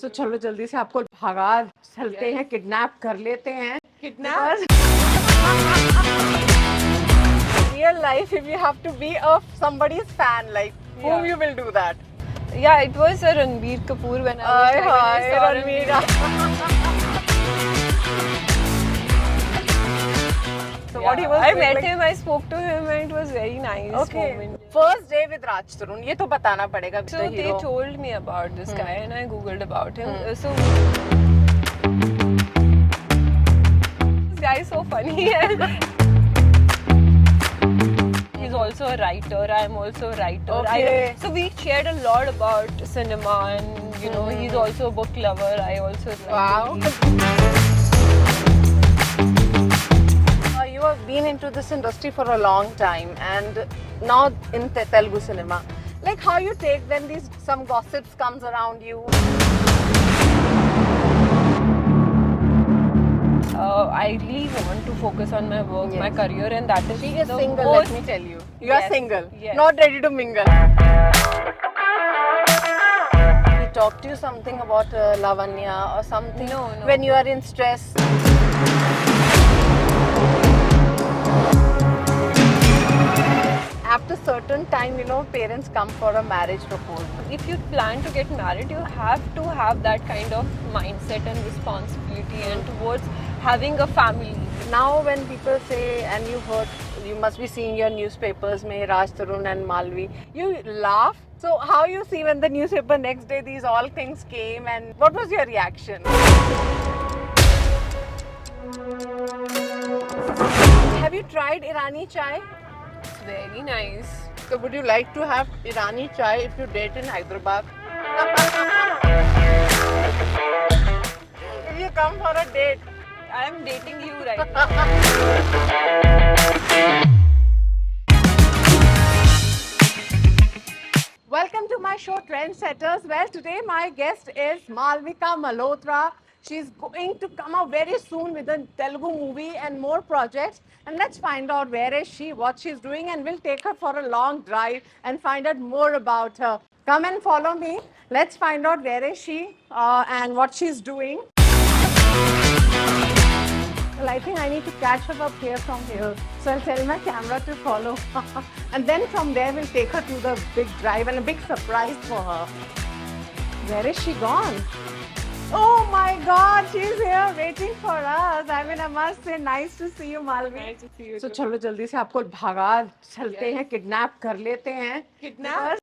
So चलो जल्दी से आपको भगा चलते हैं, किडनैप कर लेते हैं. Kidnap? Real life, if you have to be of somebody's fan, like whom you will do that? Yeah, it was a Ranbir Kapoor when I saw Ranbir. So Yeah, what he was I doing, met like- him, I spoke to him, and it was very nice Okay. moment. First day with Raj Tarun, ये तो बताना पड़ेगा. So the they hero. told me about this guy, and I googled about him. So this guy is so funny. He's also a writer. I'm also a writer. Okay. So we shared a lot about cinema, and you know, he's also a book lover. I also like Wow. to read. You have been into this industry for a long time, and now in Telugu cinema, like how you take when these some gossips comes around you. I really want to focus on my work, my Yes. career, and that is She is the single, most. let me tell you. You are Yes, single, yes. not ready to mingle. He talked to you something about Lavanya or something? No. When you are in stress. After certain time, you know, parents come for a marriage proposal. If you plan to get married, you have to have that kind of mindset and responsibility, and towards having a family. Now when people say, and you heard, you must be seeing your newspapers, mein Raj Tarun and Malvi, you laugh. So how you see when the newspaper next day these all things came, and what was your reaction? Have you tried Irani chai? It's very nice. So would you like to have Irani chai if you date in Hyderabad? If you come for a date. I am dating you right now. Welcome to my show Trendsetters. Well, today my guest is Malvika Malhotra. She's going to come out very soon with a Telugu movie and more projects. And let's find out where is she, what she's doing, and we'll take her for a long drive and find out more about her. Come and follow me. Let's find out where is she and what she's doing. Well, I think I need to catch her up here from here. So I'll tell my camera to follow. And then from there, we'll take her to the big drive and a big surprise for her. Where is she gone? Oh my God, she's here waiting for us. I mean, I must say, nice to see you, Malvi. Nice to see you So too. चलो जल्दी से आपको भगा चलते हैं, kidnap कर लेते हैं. Kidnap?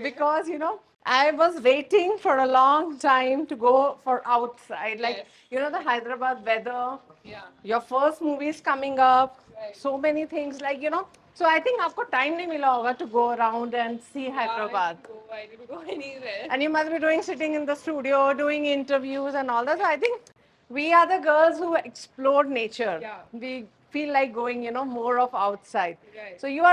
Because you know, I was waiting for a long time to go for outside. Like, Yes. you know, the Hyderabad weather. Yeah. Your first movie is coming up. Right. So many things, like, you know. So I think आपको time नहीं मिला होगा to go around and see Hyderabad. I didn't go anywhere. And you must be doing sitting in the studio, doing interviews and all that. So I think we are the girls who explore nature. Yeah. We feel like going, you know, more of outside. Right. So you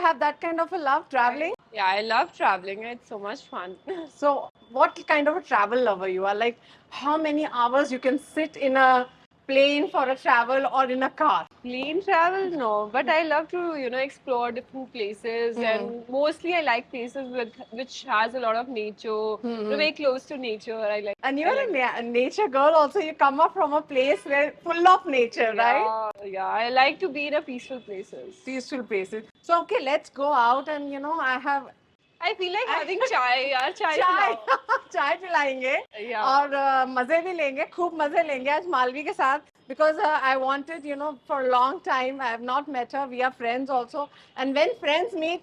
have that kind of a love traveling. Yeah, I love traveling. It's so much fun. So what kind of a travel lover you are? Like how many hours you can sit in a plane for a travel or in a car? Plane travel, no, but I love to, you know, explore different places, and mostly I like places which has a lot of nature, you know, very close to nature. I like. And you're a nature girl also. You come up from a place where full of nature, right? Yeah, I like to be in a peaceful places. Peaceful places. So okay, let's go out and you know I feel like having chai, yaar, chai. चाय पिलाओ. चाय पिलाएंगे Yeah. और मजे भी लेंगे, खूब मजे लेंगे आज मालवी के साथ, because I wanted, you know, for a long time I have not met her. We are friends also, and when friends meet,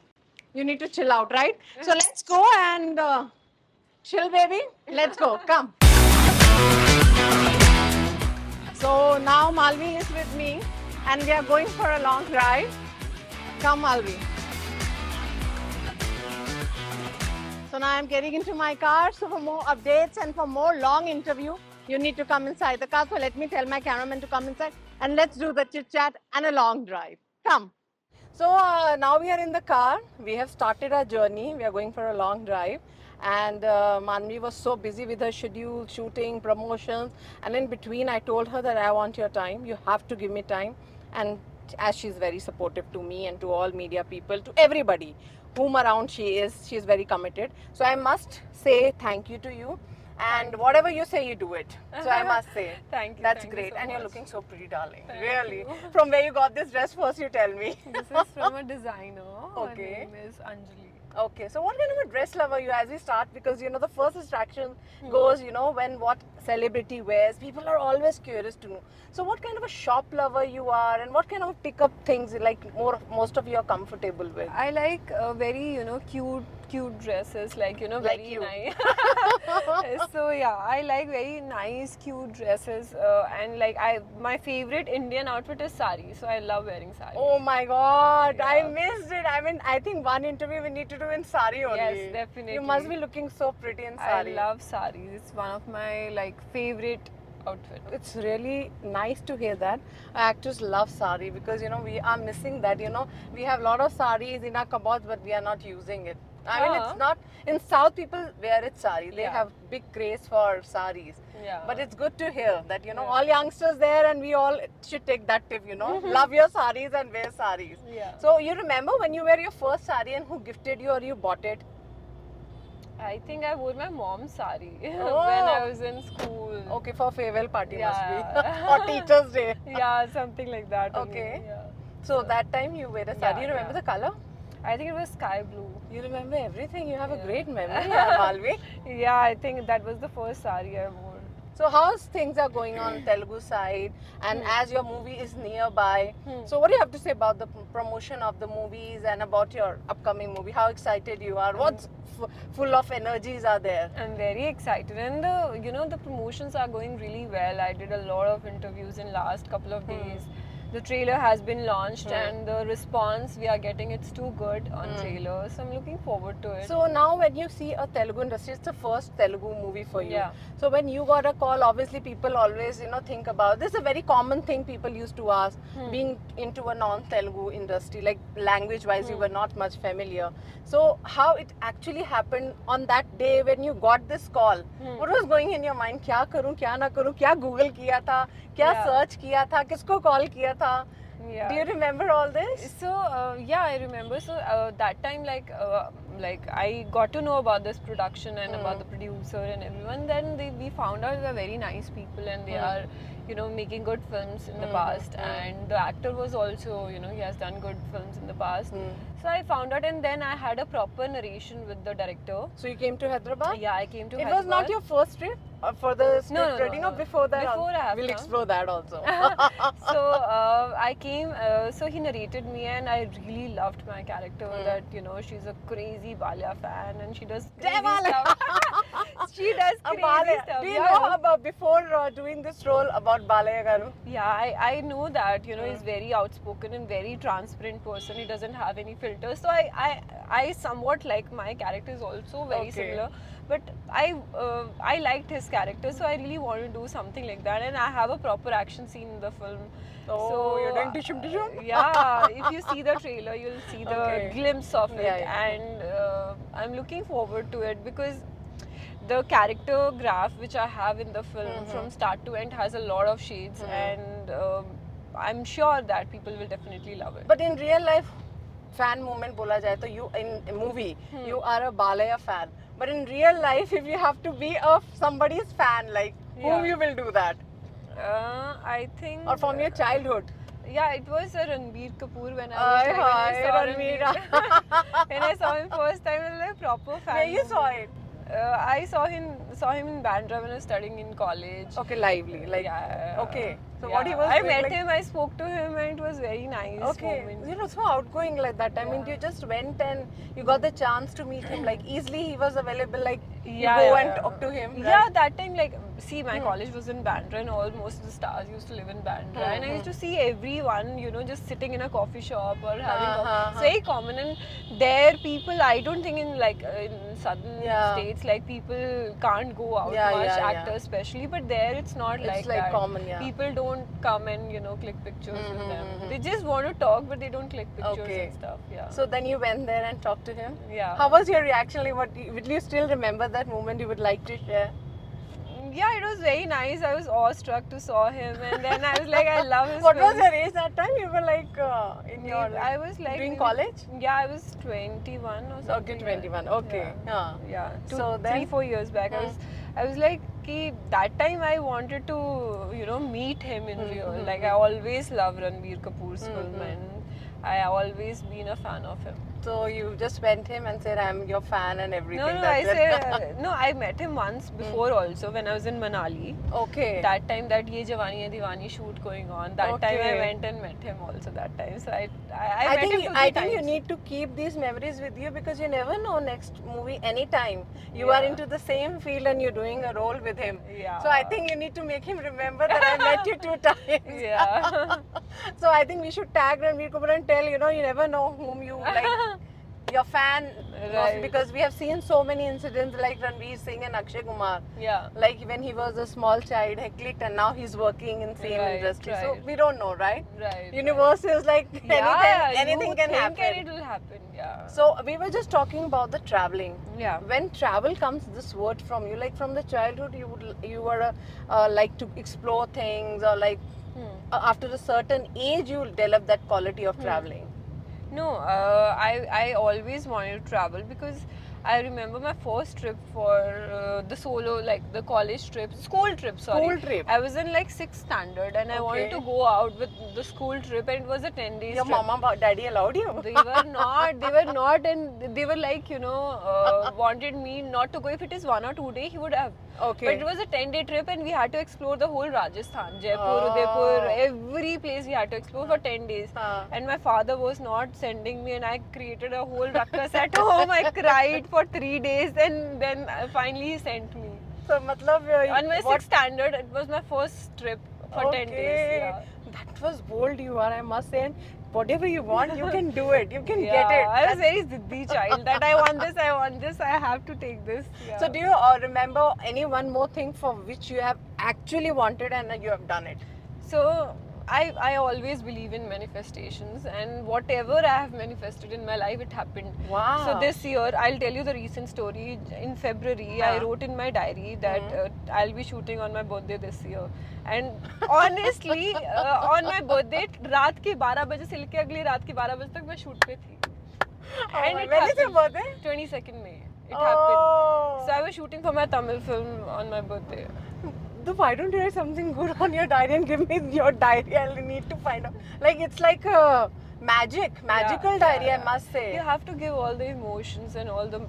you need to chill out, right? So let's go and chill, baby. Let's go. Come. So now Malvi is with me, and we are going for a long drive. Come, Malvi. So now I'm getting into my car. So for more updates and for more long interview, you need to come inside the car. So let me tell my cameraman to come inside and let's do the chit chat and a long drive. Come. So now we are in the car. We have started our journey. We are going for a long drive. And Manvi was so busy with her schedule, shooting, promotions. And in between, I told her that I want your time. You have to give me time. And as she's very supportive to me and to all media people, to everybody whom around she is very committed. So I must say thank you to you. And whatever you say, you do it. So I must say. Thank you. That's thank great. You so And you're much. looking so pretty, darling. Thank Really. you. From where you got this dress first, you tell me. This is from a designer. Okay. Her name is Anjali. Okay, so what kind of a dress lover you as we start? Because you know the first distraction goes, you know, when what celebrity wears. People are always curious to know. So what kind of a shop lover you are, and what kind of pick up things like most of you are comfortable with? I like very, cute dresses, like, Like very you. nice. So yeah, I like very nice, cute dresses, and like my favorite Indian outfit is sari. So I love wearing sari. Oh my God, I Yeah. missed it. I mean, I think one interview we need to do in sari only. Yes, definitely. You must be looking so pretty in sari. I love saris. It's one of my like favorite outfit. It's really nice to hear that. Actors love sari because you know we are missing that. You know we have a lot of saris in our cupboards, but we are not using it. I mean, Yeah. it's not in South. People wear it sari. They Yeah. have big craze for saris. Yeah. But it's good to hear that you know Yeah. all youngsters there, and we all should take that tip. You know, love your saris and wear saris. Yeah. So you remember when you wear your first sari and who gifted you or you bought it? I think I wore my mom's sari when Oh. I was in school. Okay, for farewell party must be Yeah. or Teachers' Day. Yeah, something like that. only, Okay. Yeah. So that time you wear a sari. Yeah, You remember yeah. the color? I think it was sky blue. You remember everything. You have a Yeah. great memory, Malvi. Yeah, I think that was the first sari I wore. So how's things are going on Telugu side, and as your movie is nearby, Hmm. so what do you have to say about the promotion of the movies and about your upcoming movie? How excited you are? What's full of energies are there? I'm very excited, and the promotions are going really well. I did a lot of interviews in last couple of days. The trailer has been launched, and the response we are getting, it's too good on trailer. So I'm looking forward to it. So now when you see a Telugu industry, it's the first Telugu movie for you. Yeah. So when you got a call, obviously people always, think about, this is a very common thing people used to ask, being into a non-Telugu industry, like language-wise you were not much familiar. So how it actually happened on that day when you got this call? What was going in your mind? क्या करूं, क्या ना करूं, क्या Google किया था, क्या Yeah. search किया था, किसको call किया था? Yeah. Do you remember all this? So yeah, I remember. So that time, like I got to know about this production and about the producer and everyone. Then we found out they're very nice people, and they are, making good films in the past. And the actor was also, he has done good films in the past. So I found out, and then I had a proper narration with the director. So you came to Hyderabad? Yeah, I came to. It was not Hyderabad. your first trip for the script no, reading, or no. before that? Before I have We'll come. explore that also. So I came, so he narrated me, and I really loved my character. That she's a crazy Balia fan, and she does Jai crazy Balia. stuff. She does crazy Balaya. stuff. Do you yeah. know about before doing this role about Balaya Garu? Yeah, I know that he's very outspoken and very transparent person. He doesn't have any filters. So I somewhat like my character is also very Okay. similar. But I liked his character, so I really want to do something like that. And I have a proper action scene in the film. Oh, you're doing tishum tishum? Yeah, if you see the trailer, you'll see the Okay. glimpse of it, Yeah. and I'm looking forward to it because the character graph which I have in the film from start to end has a lot of shades, and I'm sure that people will definitely love it. But in real life, fan movement bola jaye to you in a movie, you are a Balaya fan. But in real life, if you have to be of somebody's fan, like Yeah. whom you will do that? I think. Or from your childhood? Yeah, it was Ranbir Kapoor when I Aye, was hi, when I saw Ranbir. when I saw him first time, I was like a proper fan. Where you saw movie. it? I saw him in Bandra when I was studying in college. Okay, lively. Like, Yeah. okay. So Yeah. what he was I doing, met like- him, I spoke to him, and it was very nice. Okay, moment. you know, so outgoing like that. I mean, Yeah. you just went and you got the chance to meet him. Like easily, he was available. Like you Yeah, go yeah, and yeah. talk to him. Yeah, right? that time, like, see, my college was in Bandra, and most of the stars used to live in Bandra, and I used to see everyone, just sitting in a coffee shop or having coffee. It's very common, and there people, I don't think in in southern Yeah. states, like people can't go out Yeah, much, yeah, yeah. actors especially, but there it's not It's like like that. common, yeah. People don't come and click pictures with them. They just want to talk, but they don't click pictures Okay. and stuff. Yeah. So then you went there and talked to him. Yeah. How was your reaction? Like, will you still remember that moment? You would like to share? Yeah, it was very nice. I was awestruck to saw him, and then I was like, I love his What was films. your age that time? You were like in your I was like doing maybe- college? Yeah, I was 21 or something. Okay, 21. Okay. Yeah. Yeah. So then- 3-4 years back, I was like, ki, that time I wanted to, meet him in real. Like I always loved Ranbir Kapoor's film, and I always been a fan of him. So you just went him and said, "I'm your fan" and everything. No, I that's it. said no. I met him once before also when I was in Manali. Okay. That time that Ye Jawani Hai Diwani shoot going on. That time I Okay. went and met him also that time. So I met him two, I three think you times. need to keep these memories with you because you never know next movie anytime. You are Yeah. into the same field and you're doing a role with him. Yeah. So I think you need to make him remember that I met you 2 times. Yeah. So I think we should tag Ranbir Kapoor and tell, you never know whom you like. Your fan, Right. because we have seen so many incidents like Ranveer Singh and Akshay Kumar. Yeah. Like when he was a small child, he clicked, and now he's working in same Right, industry. So right. we don't know, right? Right. Universe is like Yeah, anything you can think happen. and it will happen. Yeah. So we were just talking about the traveling. Yeah. When travel comes, this word from you, like from the childhood, you were like to explore things, or like after a certain age, you develop that quality of traveling. No, I always wanted to travel because I remember my first trip for the solo, like the college trip, school trip, sorry. School trip. I was in like 6th standard and I wanted to go out with the school trip, and it was a 10 days Your trip. mama, daddy allowed you? They were not, and they were like, wanted me not to go. If it is 1 or 2 days, he would have. Okay. But it was a 10-day trip, and we had to explore the whole Rajasthan, Jaipur, Oh. Udaipur, every place we had to explore for 10 days. And my father was not sending me, and I created a whole ruckus at home. I cried for 3 days, and then finally he sent me. So, matlab, On my 6th standard, it was my first trip for 10 days. Yeah. That was bold you are, I must say. And whatever you want, you can do it. You can Yeah, get it. I was very ziddi child that I want this, I have to take this. Yeah. So, do you remember any one more thing for which you have actually wanted and you have done it? So I always believe in manifestations, and whatever I have manifested in my life, it happened. Wow. So this year, I'll tell you the recent story. In February, I wrote in my diary that I'll be shooting on my birthday this year. And honestly, on my birthday, रात के 12 बजे से लेके अगली रात के 12 बजे तक मैं शूट पे थी. And it when is your happened. birthday? 22nd May. It happened. Oh. So I was shooting for my Tamil film on my birthday. Why don't you write something good on your diary and give me your diary? I'll need to find out. Like it's like a magical Yeah, diary, yeah, I must say. You have to give all the emotions and all the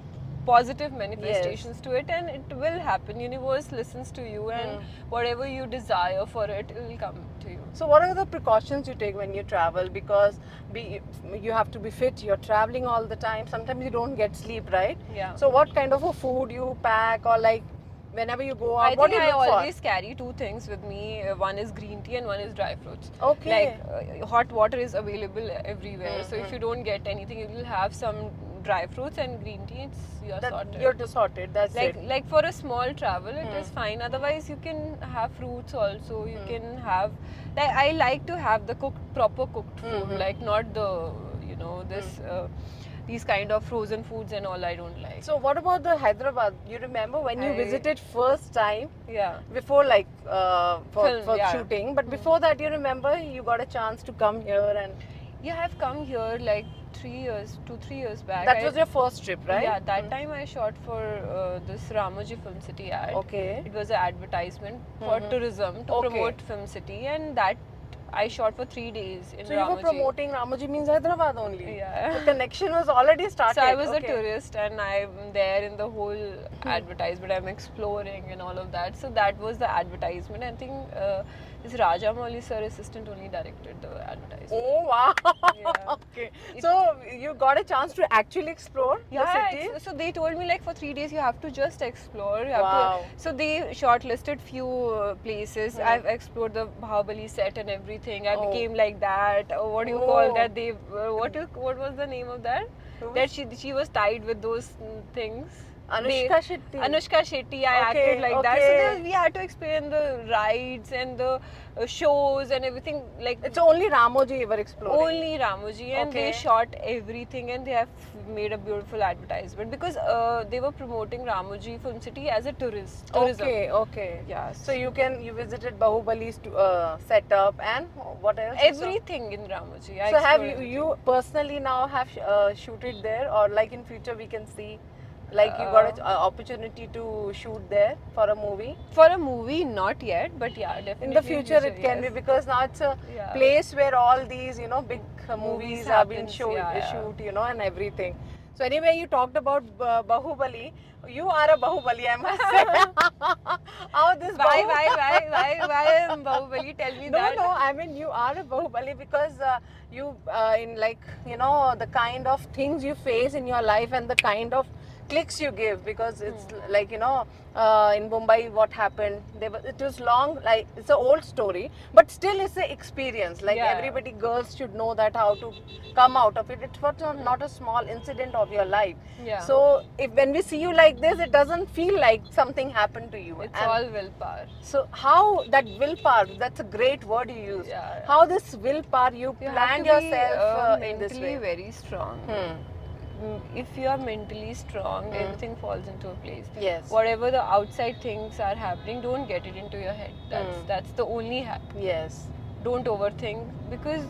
positive manifestations to it, and it will happen. Universe listens to you, and whatever you desire for it, it will come to you. So what are the precautions you take when you travel? Because you have to be fit, you're traveling all the time. Sometimes you don't get sleep, right? Yeah. So what kind of a food you pack, or like whenever you go out, I what do think you I look always carry 2 things with me. One is green tea and one is dry fruits. Okay. Like hot water is available everywhere. So if you don't get anything, you will have some dry fruits and green tea. You're sorted. You're sorted, that's like it. like for a small travel it is fine. Otherwise you can have fruits also. You can have, like, I like to have the proper cooked food, like not the these kind of frozen foods and all. I don't like. So what about the Hyderabad? You remember when you visited first time, Yeah. before like for Film, yeah. shooting, but before that, you remember you got a chance to come here, and Yeah, I've come here like 3 years, 2-3 years back. that was your first trip, right? Yeah, that time I shot for this Ramoji Film City ad. Okay. It was an advertisement for tourism to Okay. promote Film City, and that I shot for 3 days in So you Ramoji. were promoting Ramoji means Hyderabad only. Yeah. The connection was already started. So I was a Okay. tourist, and I'm there in the whole advertisement. I'm exploring and all of that. So that was the advertisement. I think this Raja Mauli sir, assistant, only directed the advertisement. Oh wow. Yeah. Okay. So you got a chance to actually explore the city. So they told me like for 3 days you have to just explore. You have Wow. to, so they shortlisted few places. I've explored the Bahubali set and everything. I became like that. What do you call that? What was the name of that? Who? That she was tied with those things. Anushka Shetty. Anushka Shetty, I Okay, acted like that. So okay. we had to explain the rides and the shows and everything. Like It's only Ramoji ever exploring. only Ramoji, and they Okay. shot everything, and they have made a beautiful advertisement because they were promoting Ramoji Film City as a tourism. Okay, okay. Yeah. So you visited Bahubali's setup and what else? Everything in Ramoji. I So have explored you personally now have shooted there, or like in future we can see, like you got an opportunity to shoot there for a movie? for a movie, not yet, but yeah, definitely. In the future it can be, yes. because now it's a Yeah. place where all these big movies have been happens, shoot, yeah, yeah. shoot and everything. So anyway, you talked about Bahubali. You are a Bahubali, I must say. How this Why Bahubali- Bahubali? Tell me No, that. no, I mean you are a Bahubali because you in the kind of things you face in your life and the kind of clicks you give, because it's like in Mumbai what happened, it was long, like it's an old story, but still it's an experience, like Yeah. everybody, girls should know that how to come out of it. It's not a small incident of your life. Yeah. So if when we see you like this, it doesn't feel like something happened to you. It's And all willpower. so how that willpower, that's a great word you use. Yeah. How this willpower you You have planned to be yourself in this mentally way? very strong. If you are mentally strong, everything falls into a place. Yes. Whatever the outside things are happening, don't get it into your head. That's the only hack. Yes. Don't overthink, because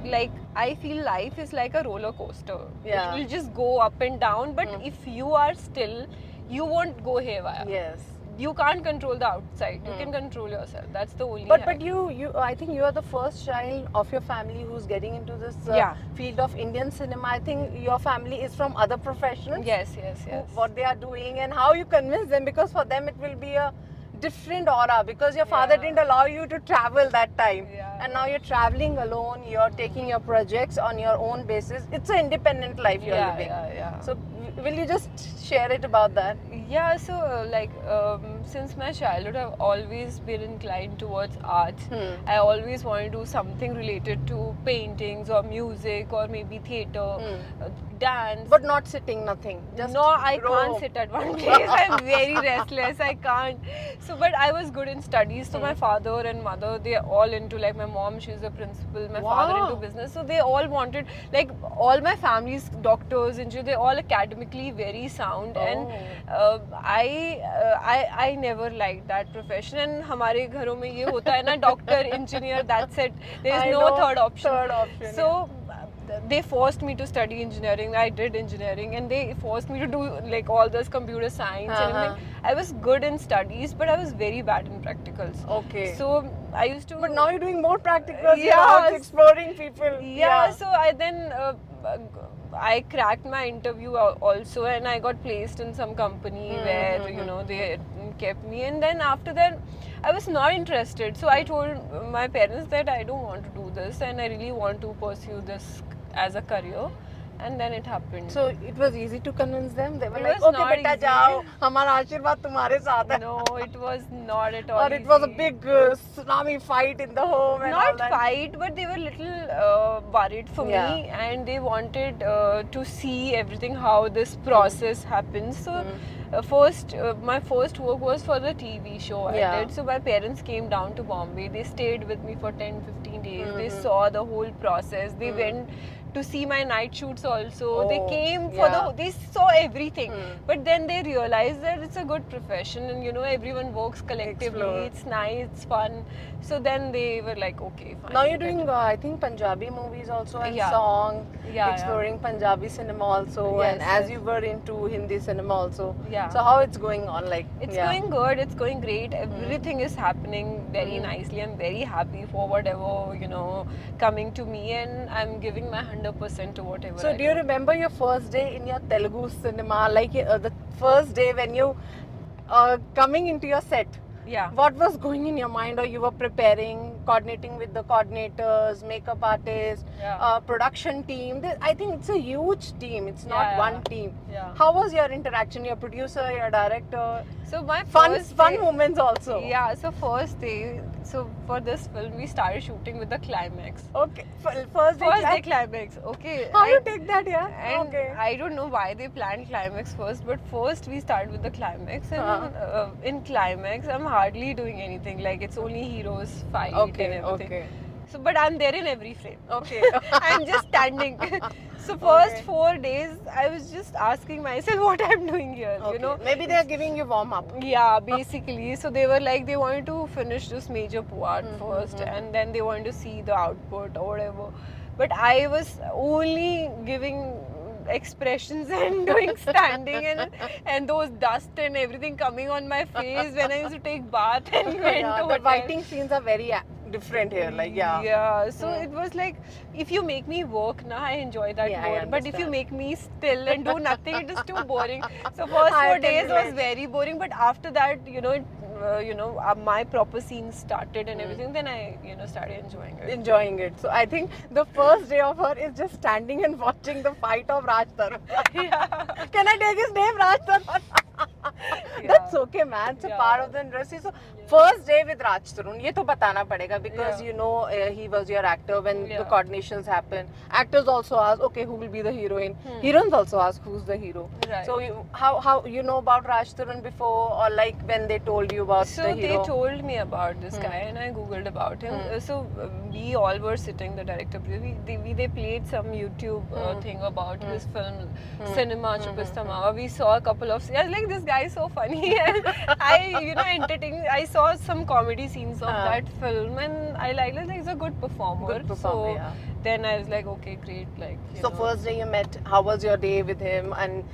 like I feel life is like a roller coaster. Yeah. It will just go up and down, but if you are still, you won't go haywire. Yes. You can't control the outside. You can control yourself. That's the only But hack. you I think you are the first child of your family who's getting into this Yeah. field of Indian cinema. I think your family is from other professionals. Yes, yes, yes. What they are doing and how you convince them, because for them it will be a different aura, because your father Yeah. didn't allow you to travel that time. Yeah. And now you're traveling alone, you're taking your projects on your own basis. It's an independent life you're Yeah, living. yeah. So will you just share it about that? Yeah, so since my childhood, I've always been inclined towards art. I always want to do something related to paintings or music or maybe theatre, dance. But not sitting, nothing. Just No, I roam. can't sit at one place. I'm very restless. I can't. So, but I was good in studies. So my father and mother, they're all into, like my mom, she's a principal. My father Wow. into business. So they all wanted, like all my family's doctors, engineers, they're all academically very sound. And I never liked that profession. And हमारे घरों में ये होता है ना, doctor, engineer, that's it. There is I no know, third option. third option, So they forced me to study engineering. I did engineering, and they forced me to do like all this computer science and everything. I was good in studies, but I was very bad in practicals. Okay. So I used to. But now you're doing more practicals. You're Yeah. out exploring people. Yeah. So I then. I cracked my interview also, and I got placed in some company where they kept me. And then after that, I was not interested. So I told my parents that I don't want to do this, and I really want to pursue this as a career. And then it happened. So it was easy to convince them. They were It like, was okay, not beta easy. jao, हमारा आशीर्वाद तुम्हारे साथ है. No, it was not at all. Or it was a easy. big tsunami fight in the home and all Not that. fight, but they were little worried for Yeah. me, and they wanted to see everything, how this process happens. So my first work was for the TV show I Yeah. did. So my parents came down to Bombay. They stayed with me for 10-15 days. They saw the whole process. They went to see my night shoots also. They Oh, came for yeah. they saw everything. But then they realized that it's a good profession, and everyone works collectively. Explore. It's nice, it's fun. So then they were like, okay, fine. Now you're let doing, it. I think, Punjabi movies also and Yeah. song, Yeah, exploring Punjabi cinema also, Yes, and as yes. you were into Hindi cinema also. Yeah. So how it's going on? Like It's yeah. going good. It's going great. Everything is happening very nicely. I'm very happy for whatever coming to me, and I'm giving my 100% to whatever. So I do you remember your first day in your Telugu cinema? Like the first day when you coming into your set? Yeah. What was going in your mind, or you were preparing, coordinating with the coordinators, makeup artists, Yeah. production team? I think it's a huge team. It's not Yeah, one team. Yeah. How was your interaction? Your producer, your director? So my Fun first fun day, moments also. Yeah. So first day, So for this film, we started shooting with the climax. Okay, first day First day class. climax. Okay. How you and- take that, yeah? And Okay. I don't know why they planned climax first, but first we start with the climax, and in climax I'm hardly doing anything. Like it's only heroes fight Okay, and everything. okay. So, but I'm there in every frame. Okay. I'm just standing. So first Okay. 4 days, I was just asking myself what I'm doing here. Okay. You know, Maybe they're giving you warm up. yeah, basically. So they were like, they wanted to finish this major part first, and then they wanted to see the output or whatever. But I was only giving expressions and doing standing and those dust and everything coming on my face when I used to take bath and went Yeah, to the hotel. fighting scenes are very different here. Like, yeah. Yeah, so it was like, if you make me work now, I enjoy that Yeah, I more. But if you understand. make me still and do nothing, it is too boring. So first I 4 can days was relate. very boring, but after that, my proper scenes started and everything. Then I, started enjoying it. Enjoying it. So I think the first day of her is just standing and watching the fight of Raj Tarun. Yeah. Can I take his name, Raj Tarun? That's okay, man. It's a Yeah. part of the industry. So first day with Raj Tarun, ये तो बताना पड़ेगा because Yeah. he was your actor when the Yeah. coordinations happen. Actors also ask, okay, who will be the heroine? Heroines also ask who's the hero. Right. So how you know about Raj Tarun before, or like when they told you about So the they hero? told me about this guy and I googled about him. So we all were sitting, the director, they played some YouTube thing about his film Cinema Chupista Mava. We saw a couple of, I was like, this guy is so funny. And I entertaining. I saw some comedy scenes of that film and I liked it. Like, he's a good performer. Good performer, So yeah. then I was like, okay, great. Like, So first day you met, how was your day with him, and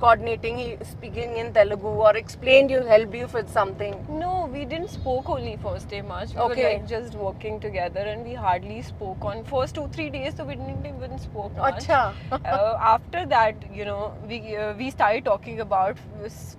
coordinating, he speaking in Telugu or explained you, helped you with something? No, we didn't spoke only first day much. We Okay. were like just working together and we hardly spoke on first 2-3 days, so we didn't even spoke much. Acha. After that, we started talking about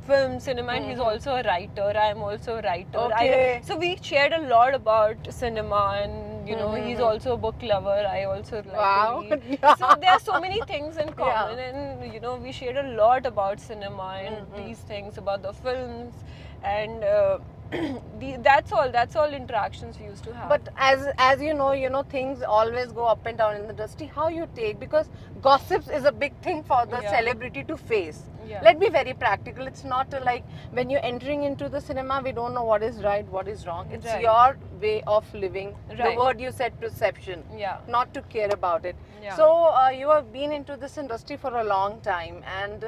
film, cinema, and he's also a writer. I am also a writer. Okay. So we shared a lot about cinema, and he's also a book lover. I also like Wow. to read. Yeah. So there are so many things in common, and we shared a lot about cinema and these things about the films, and that's all interactions we used to have. But as you know, things always go up and down in the industry. How you take, because gossips is a big thing for the Yeah. celebrity to face. Yeah. Let's be very practical. It's not like when you're entering into the cinema, we don't know what is right, what is wrong. It's Right. your way of living. The Right. word you said, perception. Yeah. Not to care about it. Yeah. So you have been into this industry for a long time, and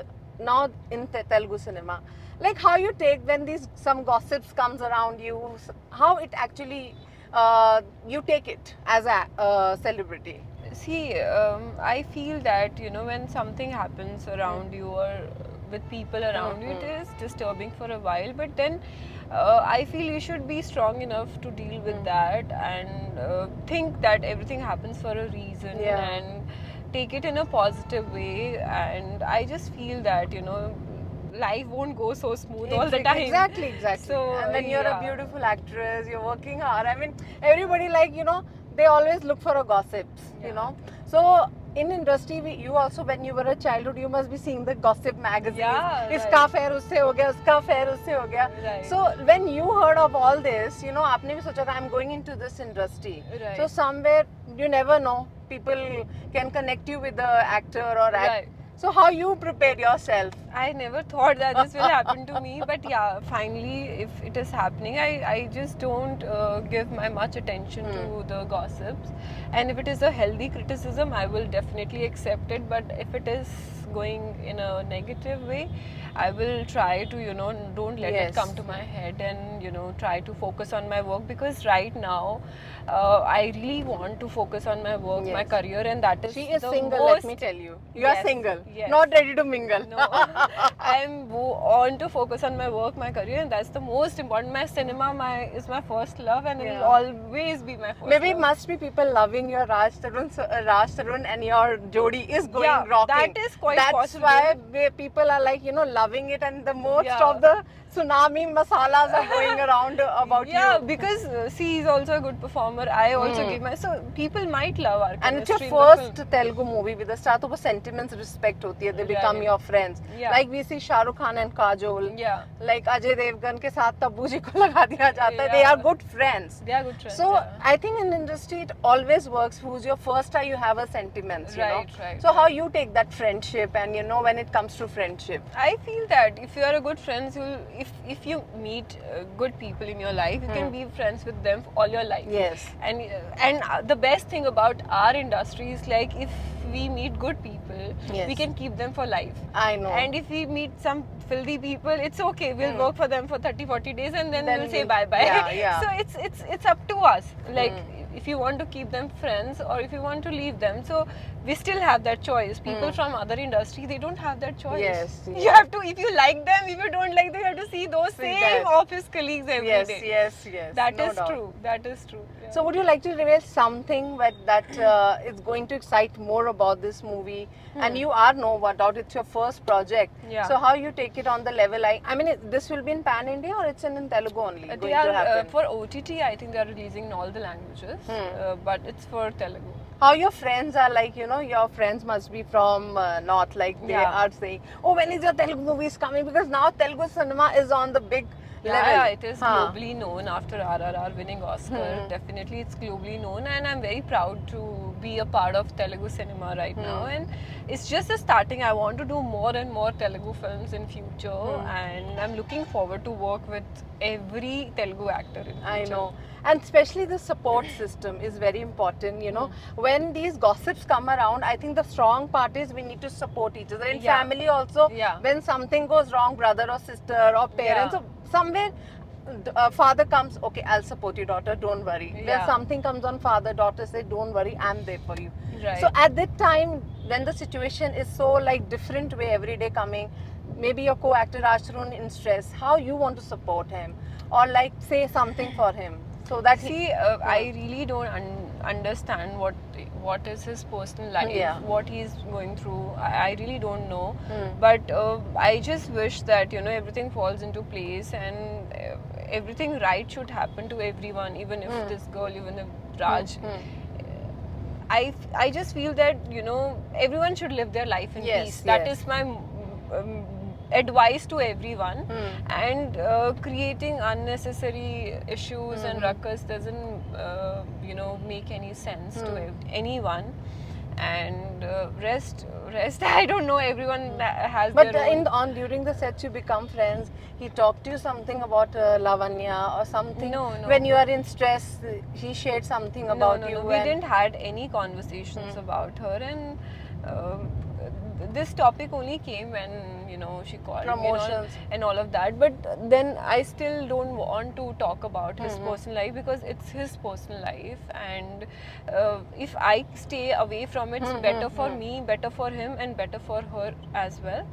now in Telugu cinema, like how you take when some gossips comes around you, how it actually you take it as a celebrity. See, I feel that when something happens around you or with people around you, it is disturbing for a while, but then I feel you should be strong enough to deal with that and think that everything happens for a reason, Yeah. and take it in a positive way. And I just feel that life won't go so smooth all the time. Exactly. So, And then you're a yeah. beautiful actress, you're working hard. I mean, everybody they always look for a gossips, Yeah. So in industry, you also, when you were a childhood, you must be seeing the gossip magazines. Yeah, Iska affair usse ho gaya, uska affair usse ho gaya. Right. So when you heard of all this, आपने भी सोचा था I'm going into this industry. Right. So somewhere you never know, people can connect you with the actor or Right. So how you prepared yourself? I never thought that this will happen to me, but yeah, finally, if it is happening, I just don't give my much attention to the gossips. And if it is a healthy criticism, I will definitely accept it. But if it is going in a negative way, I will try to, don't let Yes. it come to my head, and, try to focus on my work, because right now, I really want to focus on my work, my Yes. career, and that is She is the single, most... let me tell you. You are Yes, single, yes. not ready to mingle. No, I'm on to focus on my work, my career, and that's the most important. My cinema is my first love, and it will always be my first Maybe love. must be people loving your Raj Tarun and your Jodi is going Yeah, rocking. that is quite That's possible. why people are like, loving it, and the most Yeah. of the tsunami masalas are going around about Yeah, you. because see, he's also a good performer. I also give my, so people might love our And it's your chemistry in the first film. Telugu movie with the start of a sentiments respect hoti hai. They become Right. your friends. Yeah. Like we see Shah Rukh Khan and Kajol. Yeah, Like Ajay Devgan ke saath Taboo ji ko laga diya jata hai. They Yeah. are good friends. they are good friends. So yeah. I think in industry it always works. Who's your first star, you have a sentiments, you know. Right. So how you take that friendship, and you know when it comes to friendship. I feel that if you are a good friends, you'll if you meet good people in your life, you can be friends with them for all your life. Yes. And the best thing about our industry is like if we meet good people, Yes. we can keep them for life. I know. And if we meet some filthy people, it's okay. We'll work for them for 30-40 days and then we'll say we'll- bye bye. yeah. So it's up to us. Like if you want to keep them friends or if you want to leave them, so we still have that choice. People from other industry, they don't have that choice. Yes, You yes. have to, if you like them, if you don't like them, you have to see those See same that. office colleagues every day. Yes. That no is doubt. true. That is true. Yeah. So would you like to reveal something that is going to excite more about this movie? And you are no doubt it's your first project. Yeah. So how you take it on the level? I mean, this will be in pan India or it's in Telugu only? They going are to happen? for OTT. I think they are releasing in all the languages, but it's for Telugu. How your friends are like, you know, your friends must be from North, like they Yeah. are saying, oh, when is your Telugu movies coming? Because now Telugu cinema is on the big level. Yeah, it is Huh. globally known after RRR winning Oscar. Definitely, it's globally known, and I'm very proud to be a part of Telugu cinema right now. And it's just the starting. I want to do more and more Telugu films in future, and I'm looking forward to work with every Telugu actor in future. I know. And especially the support system is very important, you know. When these gossips come around, I think the strong part is we need to support each other. In Yeah. family also, Yeah. when something goes wrong, brother or sister or parents, Yeah. or somewhere father comes, okay, I'll support you, daughter, don't worry. When Yeah. something comes on father, daughter say, don't worry, I'm there for you. Right. So at that time, when the situation is so like different way every day coming, maybe your co-actor Ashrun in stress, how you want to support him or like say something for him so that he, See, I really don't understand what is his personal life, Yeah. what he's going through. I really don't know. But I just wish that everything falls into place and everything right should happen to everyone, even if this girl, even if Raj. I just feel that everyone should live their life in Yes, peace. That yes. is my advice to everyone. And creating unnecessary issues and ruckus doesn't make any sense to anyone. And rest I don't know, everyone has but their own. during the sets you become friends. He talked to you something about Lavanya or something. No. When you are in stress, he shared something about no, you. we and- didn't had any conversations about her, and this topic only came when she called me Promotions. and all of that. But then I still don't want to talk about his personal life because it's his personal life, and if I stay away from it, it's better for me, better for him, and better for her as well.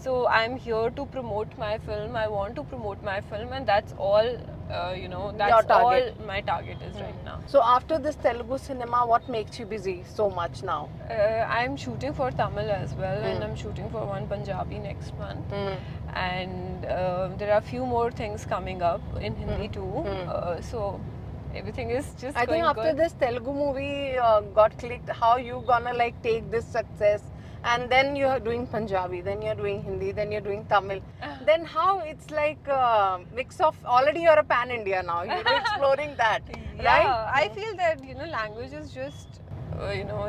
So I'm here to promote my film. I want to promote my film, and that's all. That's target. all my target is right now. So after this Telugu cinema, what makes you busy so much now? I'm shooting for Tamil as well, and I'm shooting for one Punjabi next month. And there are a few more things coming up in Hindi too. So everything is just I going think after good. this Telugu movie got clicked, how you gonna like take this success? And then you are doing Punjabi, then you're doing Hindi, then you're doing Tamil. Then how it's like a mix of, already you're a pan India now, you're exploring that, Yeah, right? I feel that language is just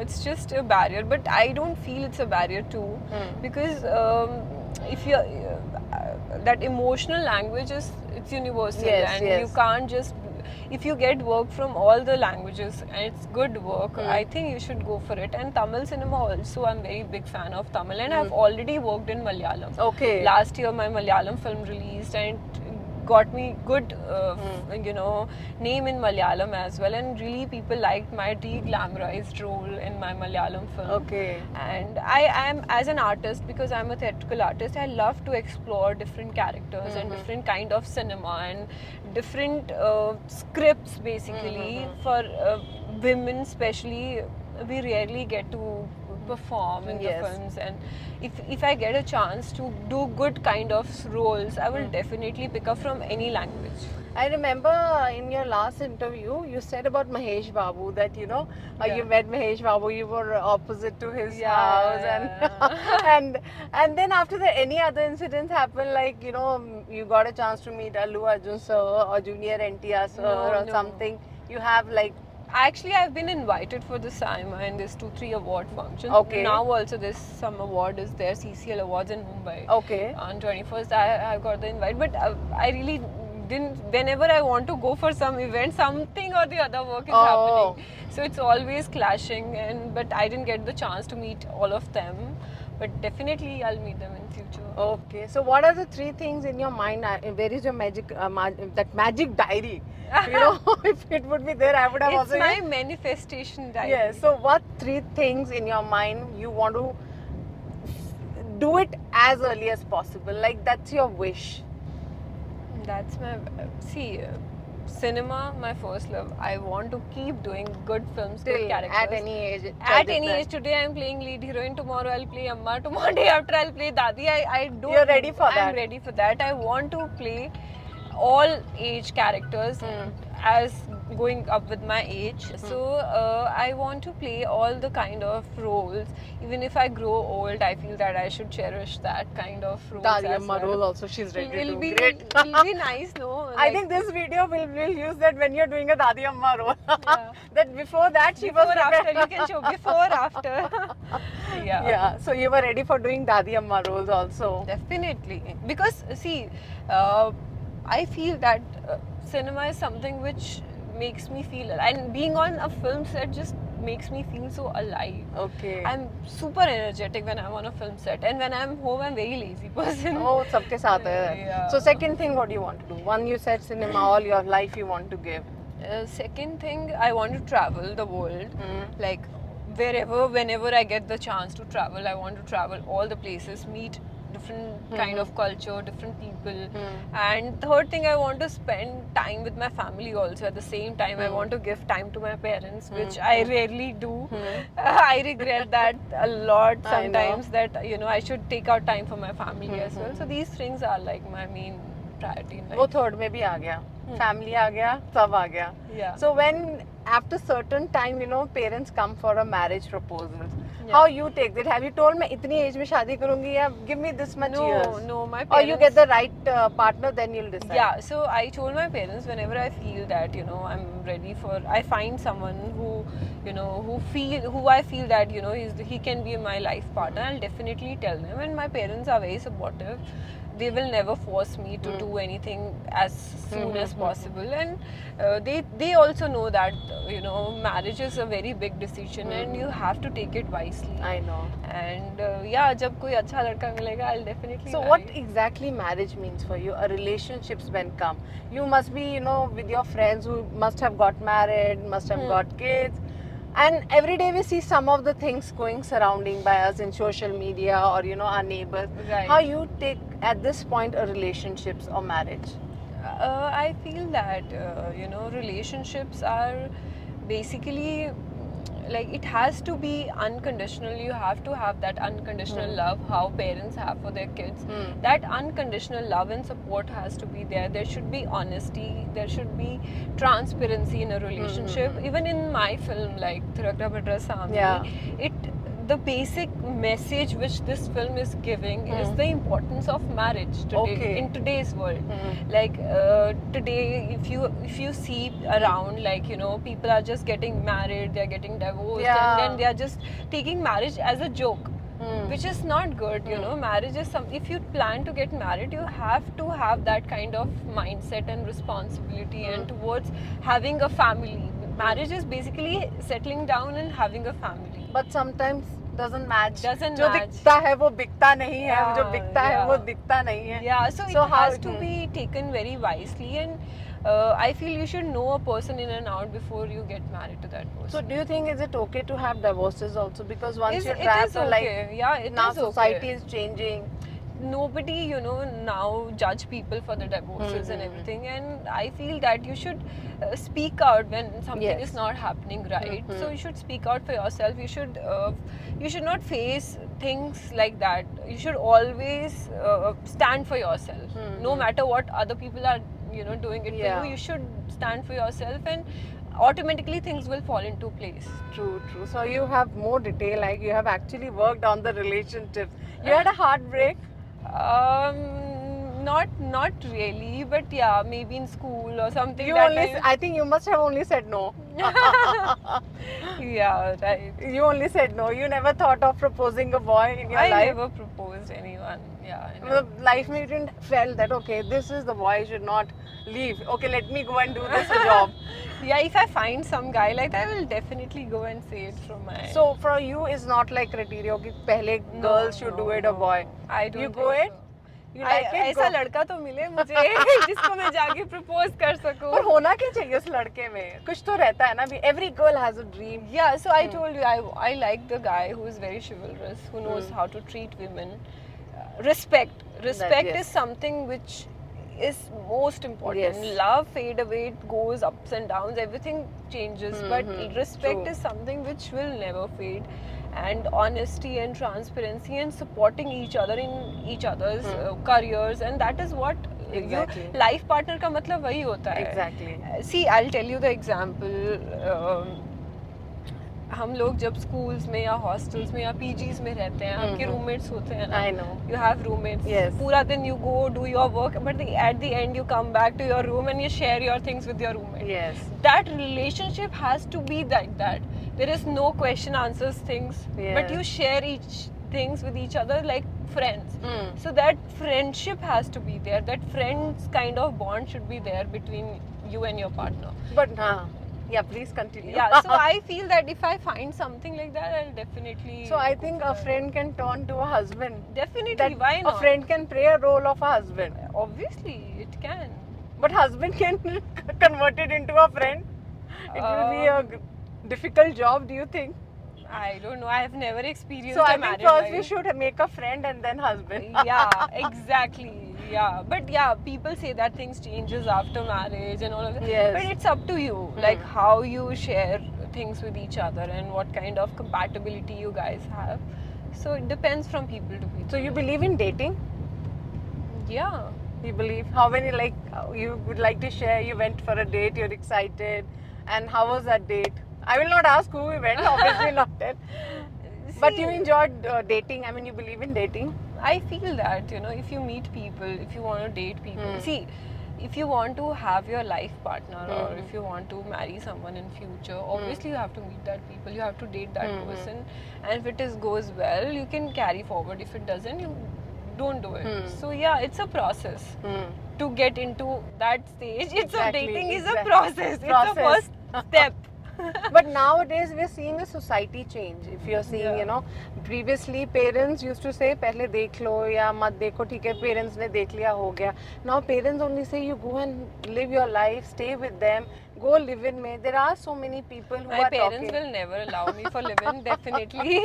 it's just a barrier, but I don't feel it's a barrier too, because if you that emotional language it's universal, Yes, and yes. you can't just, if you get work from all the languages and it's good work, I think you should go for it. And Tamil cinema also, I'm very big fan of Tamil, and I've already worked in Malayalam. Okay. Last year my Malayalam film released and it got me good name in Malayalam as well, and really people liked my de-glamorized role in my Malayalam film. Okay. And I am, as an artist, because I'm a theatrical artist, I love to explore different characters and different kind of cinema and different scripts basically. For women especially, we rarely get to perform in Yes. the films, and if I get a chance to do good kind of roles, I will definitely pick up from any language. I remember in your last interview, you said about Mahesh Babu that Yeah. you met Mahesh Babu, you were opposite to his Yeah, house, yeah. and then after that, any other incidents happen, like you got a chance to meet Allu Arjun sir or Junior NTR sir No, or no. something. You have like Actually, I've been invited for the SIMA and there's 2-3 award functions. Okay. Now also there's some award is there, CCL Awards in Mumbai. okay. On 21st, I got the invite, but I really didn't. Whenever I want to go for some event, something or the other work is Oh. happening. So it's always clashing, but I didn't get the chance to meet all of them. But definitely I'll meet them in future. Okay, so what are the 3 things in your mind? Where is your magic, that magic diary? If it would be there, I would have It's also. my manifestation diary. Yes. So, what 3 things in your mind you want to do it as early as possible? Like that's your wish. That's my cinema, my first love. I want to keep doing good films, good characters. At any age. At any age. Today I'm playing lead heroine. Tomorrow I'll play Amma. Tomorrow day after I'll play Dadi. I don't. You're ready for that. I'm ready for that. I want to play all age characters as going up with my age. So I want to play all the kind of roles. Even if I grow old, I feel that I should cherish that kind of roles. Dadi as Amma well. role also, she's ready to It'll do. be Great. it'll be nice, no? I think this video will use that when you're doing a Dadi Amma role. Yeah. That before that she before was after prepared. you can show before after. Yeah. Yeah, so you were ready for doing Dadi Amma roles also. Definitely, because see, I feel that cinema is something which makes me feel, and being on a film set just makes me feel so alive. Okay. I'm super energetic when I'm on a film set, and when I'm home, I'm very lazy person. Oh, sabke saath hai. Yeah. So second thing, what do you want to do? One, you said cinema, all your life you want to give. Second thing, I want to travel the world, like wherever, whenever I get the chance to travel, I want to travel all the places, meet different kind of culture, different people. And third thing, I want to spend time with my family also. At the same time, I want to give time to my parents, which I rarely do. I regret that a lot I know. sometimes, that I should take out time for my family as well. So these things are like my main priority in वो life. third में भी आ गया. Family आ गया, सब आ गया. Yeah. So when after certain time, parents come for a marriage proposal. Yeah. How you take that? Have you told मैं इतनी age में शादी करूँगी या give me this much years? No, my Or parents. you get the right partner, then you'll decide. Yeah, so I told my parents whenever I feel that I'm ready for, I find someone who who I feel that he can be my life partner, I'll definitely tell them. And my parents are very supportive. They will never force me to do anything as soon as possible, and they also know that marriage is a very big decision and you have to take it wisely. I know. And yeah, जब कोई अच्छा लड़का मिलेगा, I'll definitely So marry. what exactly marriage means for you? A relationships when come. You must be, with your friends who must have got married, must have got kids. And every day we see some of the things going surrounding by us in social media or, our neighbors. Right. How you take at this point a relationships or marriage? I feel that relationships are basically like, it has to be unconditional. You have to have that unconditional love, how parents have for their kids. That unconditional love and support has to be there. There should be honesty, there should be transparency in a relationship. Even in my film, like Thirakka Bhadra Samni, Yeah. the basic message which this film is giving is the importance of marriage today, Okay. in today's world. Like today, if you see around, like people are just getting married, they are getting divorced, Yeah. and then they are just taking marriage as a joke, which is not good. Marriage is if you plan to get married, you have to have that kind of mindset and responsibility, and towards having a family. Marriage is basically settling down and having a family. But sometimes doesn't match. Doesn't जो match. दिखता है वो बिकता नहीं है, जो Yeah, बिकता है yeah. वो दिखता नहीं है. Yeah, so So it how has to be taken very wisely, and I feel you should know a person in and out before you get married to that person. So do you think is it okay to have divorces also? Because once you It try is to okay. Yeah, it now is okay. society is changing. nobody, you know, now judge people for the divorces and everything, and I feel that you should speak out when something Yes. is not happening right. So you should speak out for yourself. You should not face things like that. You should always stand for yourself, no matter what other people are, you know, doing it Yeah. for you. You should stand for yourself, and automatically things will fall into place. True, true. So you have more detail, like you have actually worked on the relationships. You had a heartbreak. Not really, but yeah, maybe in school or something. You that only, time. I think you must have only said no. Yeah, right. You only said no. You never thought of proposing a boy in your I life. never proposed anyone. Yeah, I never. Life me didn't felt that okay, this is the boy I should not leave. Okay, let me go and do this job. Yeah, if I find some guy like that, I will definitely go and say it from my. So for you, it's not like criteria कि पहले girls should do it or boy. I don't You think go it. so. You like it. ऐसा Go. लड़का तो मिले मुझे जिसको मैं जाके प्रपोज कर सकूं. पर होना क्या चाहिए उस लड़के में? कुछ तो रहता है ना भी. Every girl has a dream. Yeah, so I told you, I like the guy who is very chivalrous, who knows how to treat women. Respect. Respect yes. is something which is most important. Yes. Love fade away, it goes ups and downs, everything changes, but respect True. is something which will never fade. And honesty and transparency and supporting each other in each other's careers, and that is what Exactly. life partner का मतलब वही होता है. Exactly. See, I'll tell you the example. हम लोग जब schools में या हॉस्टल्स में या पीजीज में रहते हैं, आपके रूममेट्स होते हैं ना. I know. You have roommates. Yes. पूरा दिन you go do your work, but at the end you come back to your room and you share your things with your roommate. Yes. That relationship has to be like that. There is no question answers things, but Yes. you share each things with each other like friends. So that friendship has to be there. That friends kind of bond should be there between you and your partner. But yeah, please continue. Yeah, so I feel that if I find something like that, I'll definitely. So I go think for a that. friend can turn to a husband. Definitely, That why not? a friend can play a role of a husband, Obviously, it can. but husband can convert it into a friend. It will be a difficult job. Do you think? I don't know. I have never experienced So a I think married first life. we should make a friend and then husband. Yeah, exactly. Yeah, but yeah, people say that things changes after marriage and all of that. Yes. But it's up to you, like how you share things with each other and what kind of compatibility you guys have. So it depends from people to people. So you believe in dating? Yeah. You believe? How many you would like to share? You went for a date. You're excited, and how was that date? I will not ask who we went. Obviously not that. But you See, enjoyed dating. I mean, you believe in dating. I feel that, you know, if you meet people, if you want to date people, see, if you want to have your life partner or if you want to marry someone in future, obviously you have to meet that people, you have to date that person, and if it goes well, you can carry forward. If it doesn't, you don't do it. So yeah, it's a process to get into that stage. It's Exactly, a dating is a exactly. process. It's a Process. first step. But nowadays we're seeing a society change. If you're seeing, Yeah. you know, previously parents used to say पहले देख लो या मत देखो, ठीक है, parents ने देख लिया हो गया. Now parents only say you go and live your life, stay with them, go live in में. There are so many people who My are parents talking. will never allow me for living, definitely.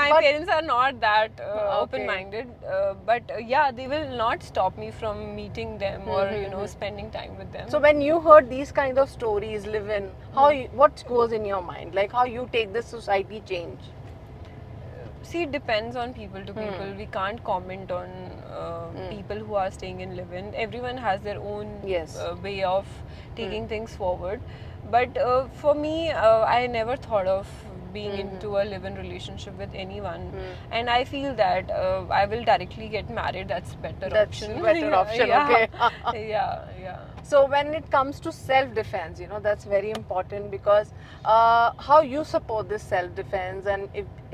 My But- parents are not that Okay. open-minded, but yeah, they will not stop me from meeting them or you know spending time with them. So when you heard these kind of stories, live in, what goes in your mind? Like how you take this society change? See, it depends on people to people. We can't comment on people who are staying in live-in. Everyone has their own Yes. way of taking things forward. But for me, I never thought of being into a live-in relationship with anyone, and I feel that I will directly get married. That's better That's option. better option, Yeah. okay. Yeah. So when it comes to self-defense, you know, that's very important because how you support this self-defense, and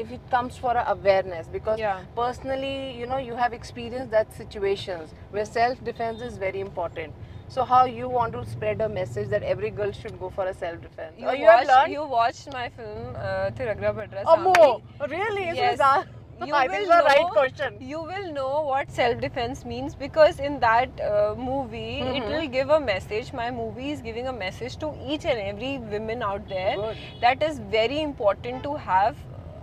if it comes for a awareness, because Yeah. personally, you know, you have experienced that situations where self-defense is very important. So how you want to spread a message that every girl should go for a self-defense? You, Or you have learned? you watched my film Tiragra Badra Ammo, Sami. really? Yes. You I will think it's the right know- question. You will know what self-defense means because in that movie, it will give a message. My movie is giving a message to each and every women out there Good. that is very important to have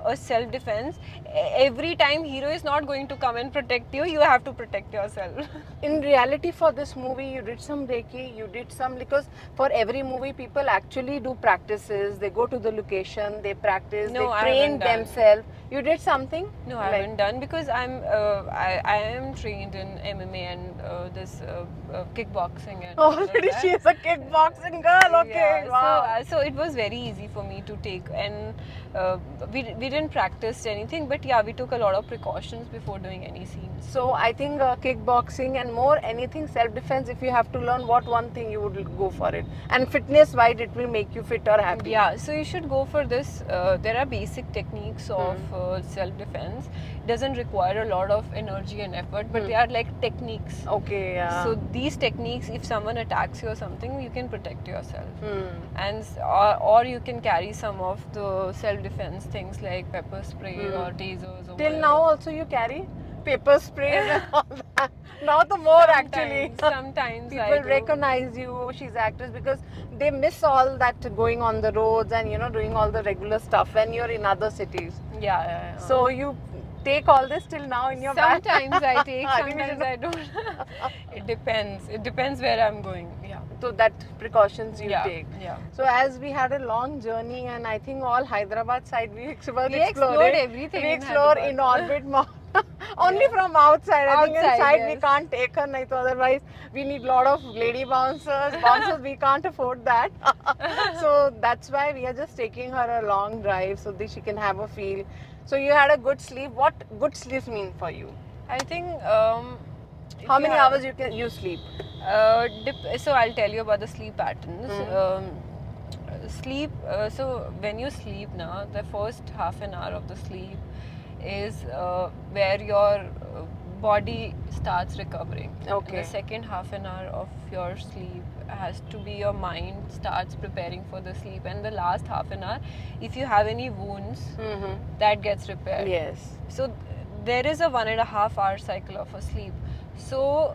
a self-defense. Every time hero is not going to come and protect you. You have to protect yourself. In reality, for this movie, you did some Reiki, you did some, because for every movie, people actually do practices. They go to the location, they practice, No, I they train haven't done. themselves. You did something? No, I haven't done, because I am trained in MMA and this kickboxing and all of Already that. she is a kickboxing girl. Okay, Yeah, wow. so it was very easy for me to take, and we didn't practice anything, but yeah, we took a lot of precautions before doing any scenes. So I think kickboxing and more anything self-defense, if you have to learn, what one thing you would go for it? And fitness-wise, it will make you fit or happy. Yeah, so you should go for this. There are basic techniques of self-defense. It doesn't require a lot of energy and effort, but they are like techniques. Okay, yeah. So these techniques, if someone attacks you or something, you can protect yourself. And or you can carry some of the self-defense things like pepper spray or tasers. Or Till whatever. now also you carry paper sprays and all that. Now the more actually. Sometimes I People do. recognize you, she's actress, because they miss all that going on the roads and doing all the regular stuff when you're in other cities. Yeah. So you take all this till now in your bag? Sometimes I take, I think we sometimes should- I don't. It depends. It depends where I'm going. Yeah. So that precautions you Yeah. take. Yeah. So as we had a long journey, and I think all Hyderabad side we explored everything We in explore Hyderabad. in orbit mall. Only from outside. I think Outside, inside we yes. can't take her. Nahi, to otherwise we need lot of lady bouncers. Bouncers we can't afford that. So that's why we are just taking her a long drive so that she can have a feel. So you had a good sleep. What good sleep mean for you? I think. How many hours you sleep? So I'll tell you about the sleep patterns. Sleep. So when you sleep now, the first half an hour of the sleep is where your body starts recovering. Okay. And the second half an hour of your sleep has to be your mind starts preparing for the sleep, and the last half an hour, if you have any wounds, that gets repaired. Yes. So there is a 1.5 hour cycle of a sleep. So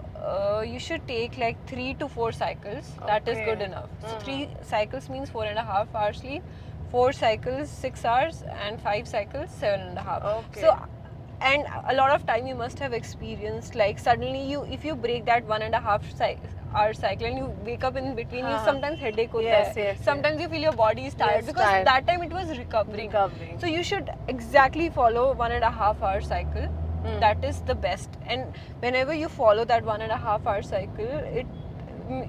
you should take like 3 to 4 cycles. That is good Okay. enough. So 3 cycles means 4.5 hours sleep. 4 cycles 6 hours, and 5 cycles 7.5. Okay. So, and a lot of time you must have experienced, like suddenly if you break that 1.5 hour cycle and you wake up in between, you sometimes headache hota Yes, hai. yes, Sometimes you feel your body is tired, Yes, because tired. that time it was recovering. Recovering. So you should exactly follow 1.5 hour cycle. That is the best. And whenever you follow that 1.5 hour cycle,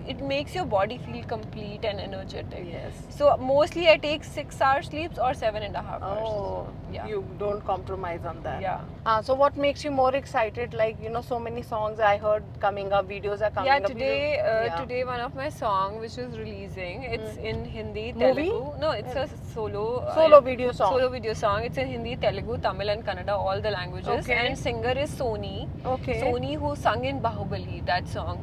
it makes your body feel complete and energetic. Yes. So mostly I take 6 hour sleeps or 7.5 hours. Oh, Yeah. you don't compromise on that. Yeah. So what makes you more excited? Like, so many songs I heard coming up, videos are coming Yeah, up. today one of my song which is releasing, it's in Hindi, Movie? Telugu. No, it's a solo video song. Solo video song. It's in Hindi, Telugu, Tamil and Kannada, all the languages. Okay. And singer is Sony. Okay. Sony, who sung in Bahubali, that song,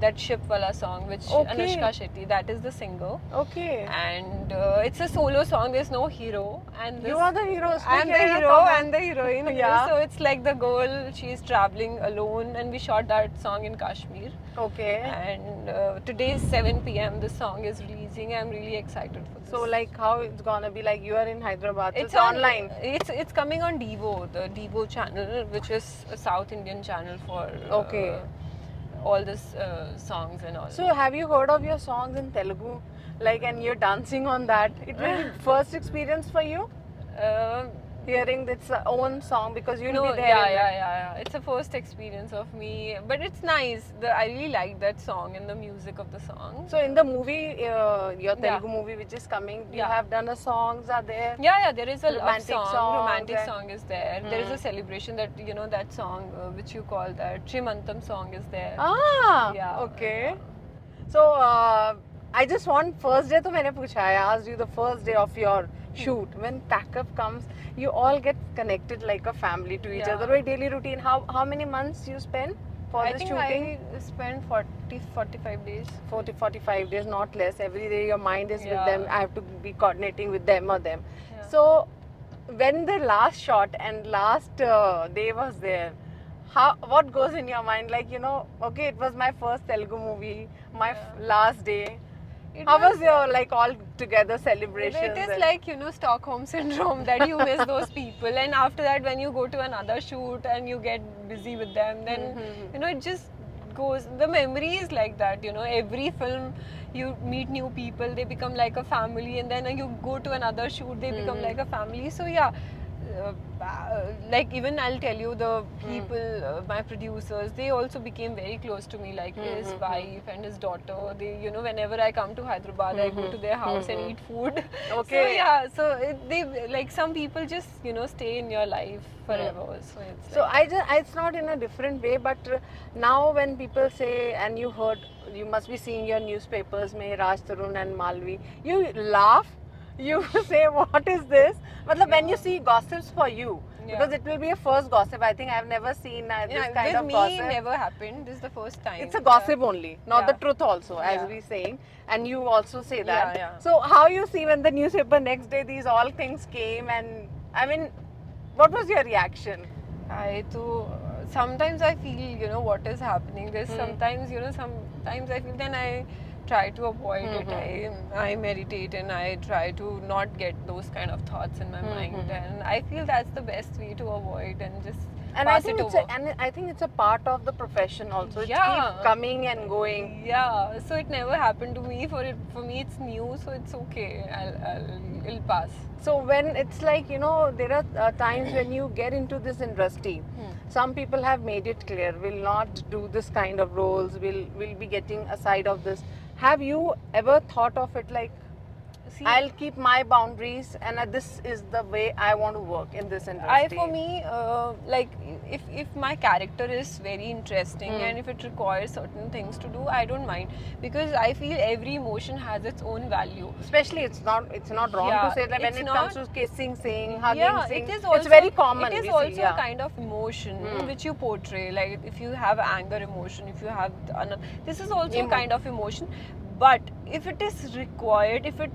that ship wala song, which Okay. Anushka Shetty, that is the singer. Okay. And it's a solo song. There's no hero. And You are the hero. I'm the Speak hero Come on. and the heroine. Yeah. So it's like the girl, she's traveling alone, and we shot that song in Kashmir. Okay. And today is 7 p.m. The song is releasing. I'm really excited for this. So like how it's gonna be, like you are in Hyderabad. So it's online. It's coming on Devo, the Devo channel, which is a South Indian channel for Okay. all this songs and all. So have you heard of your songs in Telugu? Like, and you're dancing on that. It will be first experience for you hearing its own song, because you'll no, be there. yeah. It's a first experience of me, but it's nice. I really like that song and the music of the song. So in the movie, your Telugu movie which is coming, you Yeah. have done a songs are there? Yeah, there is a Romantic love song. songs Romantic and- song is there. There is a celebration that that song which you call that Chimantam song is there. Ah, Yeah. okay. So I just want first day. तो मैंने पूछा, I asked you the first day of your shoot. When pack-up comes, you all get connected like a family to each Yeah. other. By daily routine, how many months you spend for I the think shooting? I spent 45 days. 40-45 days, not less. Every day your mind is with Yeah. them. I have to be coordinating with them or them. Yeah. So when the last shot and last day was there, what goes in your mind? Like, okay, it was my first Telugu movie, my last day. It How was your like all together celebration? It is like, Stockholm syndrome that you miss those people, and after that when you go to another shoot and you get busy with them, then it just goes. The memory is like that, every film you meet new people, they become like a family, and then you go to another shoot, they become like a family. So yeah, like even I'll tell you, the people, my producers, they also became very close to me, like his wife and his daughter. They, whenever I come to Hyderabad, I go to their house and eat food. Okay. So yeah, so they like, some people just stay in your life forever. So it's So like, it's not in a different way, but now when people say, and you must be seeing your newspapers, mein Raj Tarun and Malvi, you laugh, you say, what is this? Matlab, when you see gossips for you, because it will be a first gossip. I think I've never seen this kind with of me, gossip. never happened. This is the first time. It's a gossip only, not the Yeah. truth also, as Yeah. we saying. And you also say that. Yeah. So how you see when the newspaper next day these all things came, and I mean, what was your reaction? Sometimes I feel, what is happening. There's sometimes, sometimes I feel, then I try to avoid it. I meditate and I try to not get those kind of thoughts in my mind, and I feel that's the best way to avoid and just And I pass think it over. I think it's a part of the profession also. It Yeah. keeps coming and going. Yeah, so it never happened to me. For me, it's new, so it's okay. It'll pass. So when it's like, there are times when you get into this industry, some people have made it clear, will not do this kind of roles, will be getting aside of this. Have you ever thought of it like, See, I'll keep my boundaries and this is the way I want to work in this industry? for me, like if my character is very interesting and if it requires certain things to do, I don't mind, because I feel every emotion has its own value. Especially it's not wrong Yeah, to say that when it's it comes not- to kissing, saying, hugging, Yeah, sing, it is also, it's very common. It is we also see, yeah. a kind of emotion which you portray. Like if you have anger emotion, if you have this is also a kind of emotion. But if it is required, if it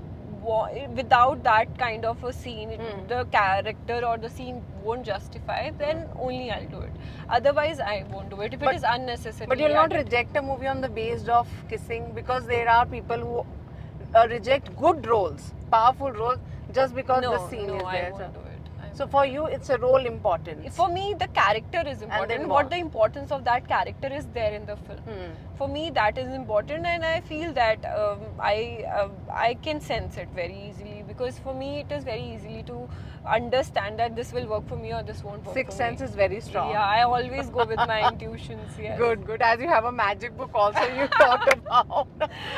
without that kind of a scene, the character or the scene won't justify, then only I'll do it. Otherwise, I won't do it if it is unnecessary. But you'll not reject a movie on the basis of kissing, because there are people who reject good roles, powerful roles, just because the scene is I there. won't do it. So for you, it's a role important. For me, the character is important. then And what? what the importance of that character is there in the film. For me, that is important, and I feel that I can sense it very easily, because for me, it is very easily to understand that this will work for me or this won't work Sixth for me. sense is very strong. Yeah, I always go with my intuitions. Yes. Good. As you have a magic book also you talked about.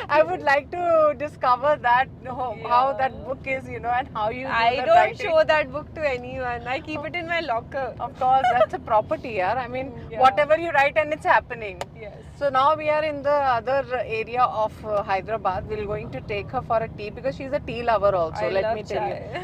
I would like to discover that, how that book is, and how you do I the don't writing. show that book to anyone. I keep it in my locker. Of course, that's a property, yeah. I mean, Yeah. whatever you write and it's happening. Yes. So now we are in the other area of Hyderabad. We're going to take her for a tea, because she's a tea lover also. I Let love me tell you. chai.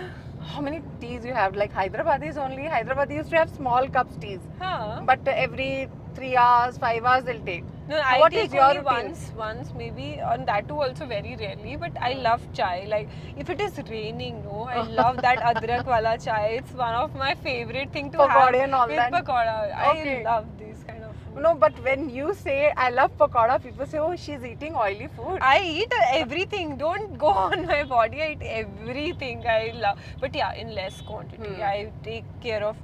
How many teas you have? Like Hyderabad used to have small cups teas, Huh? but every 3 hours, 5 hours they'll take. No, I What take is your only routine? once maybe, and that too also very rarely. But I love chai. Like if it is raining, I love that adrak wala chai. It's one of my favorite thing to Pakode have and all with that. pakoda. Okay. I love these kind of food. No, but when you say I love pakoda, people say, oh, she's eating oily food. I eat everything. Don't go on my body. I eat everything. I love, but yeah, in less quantity. I take care of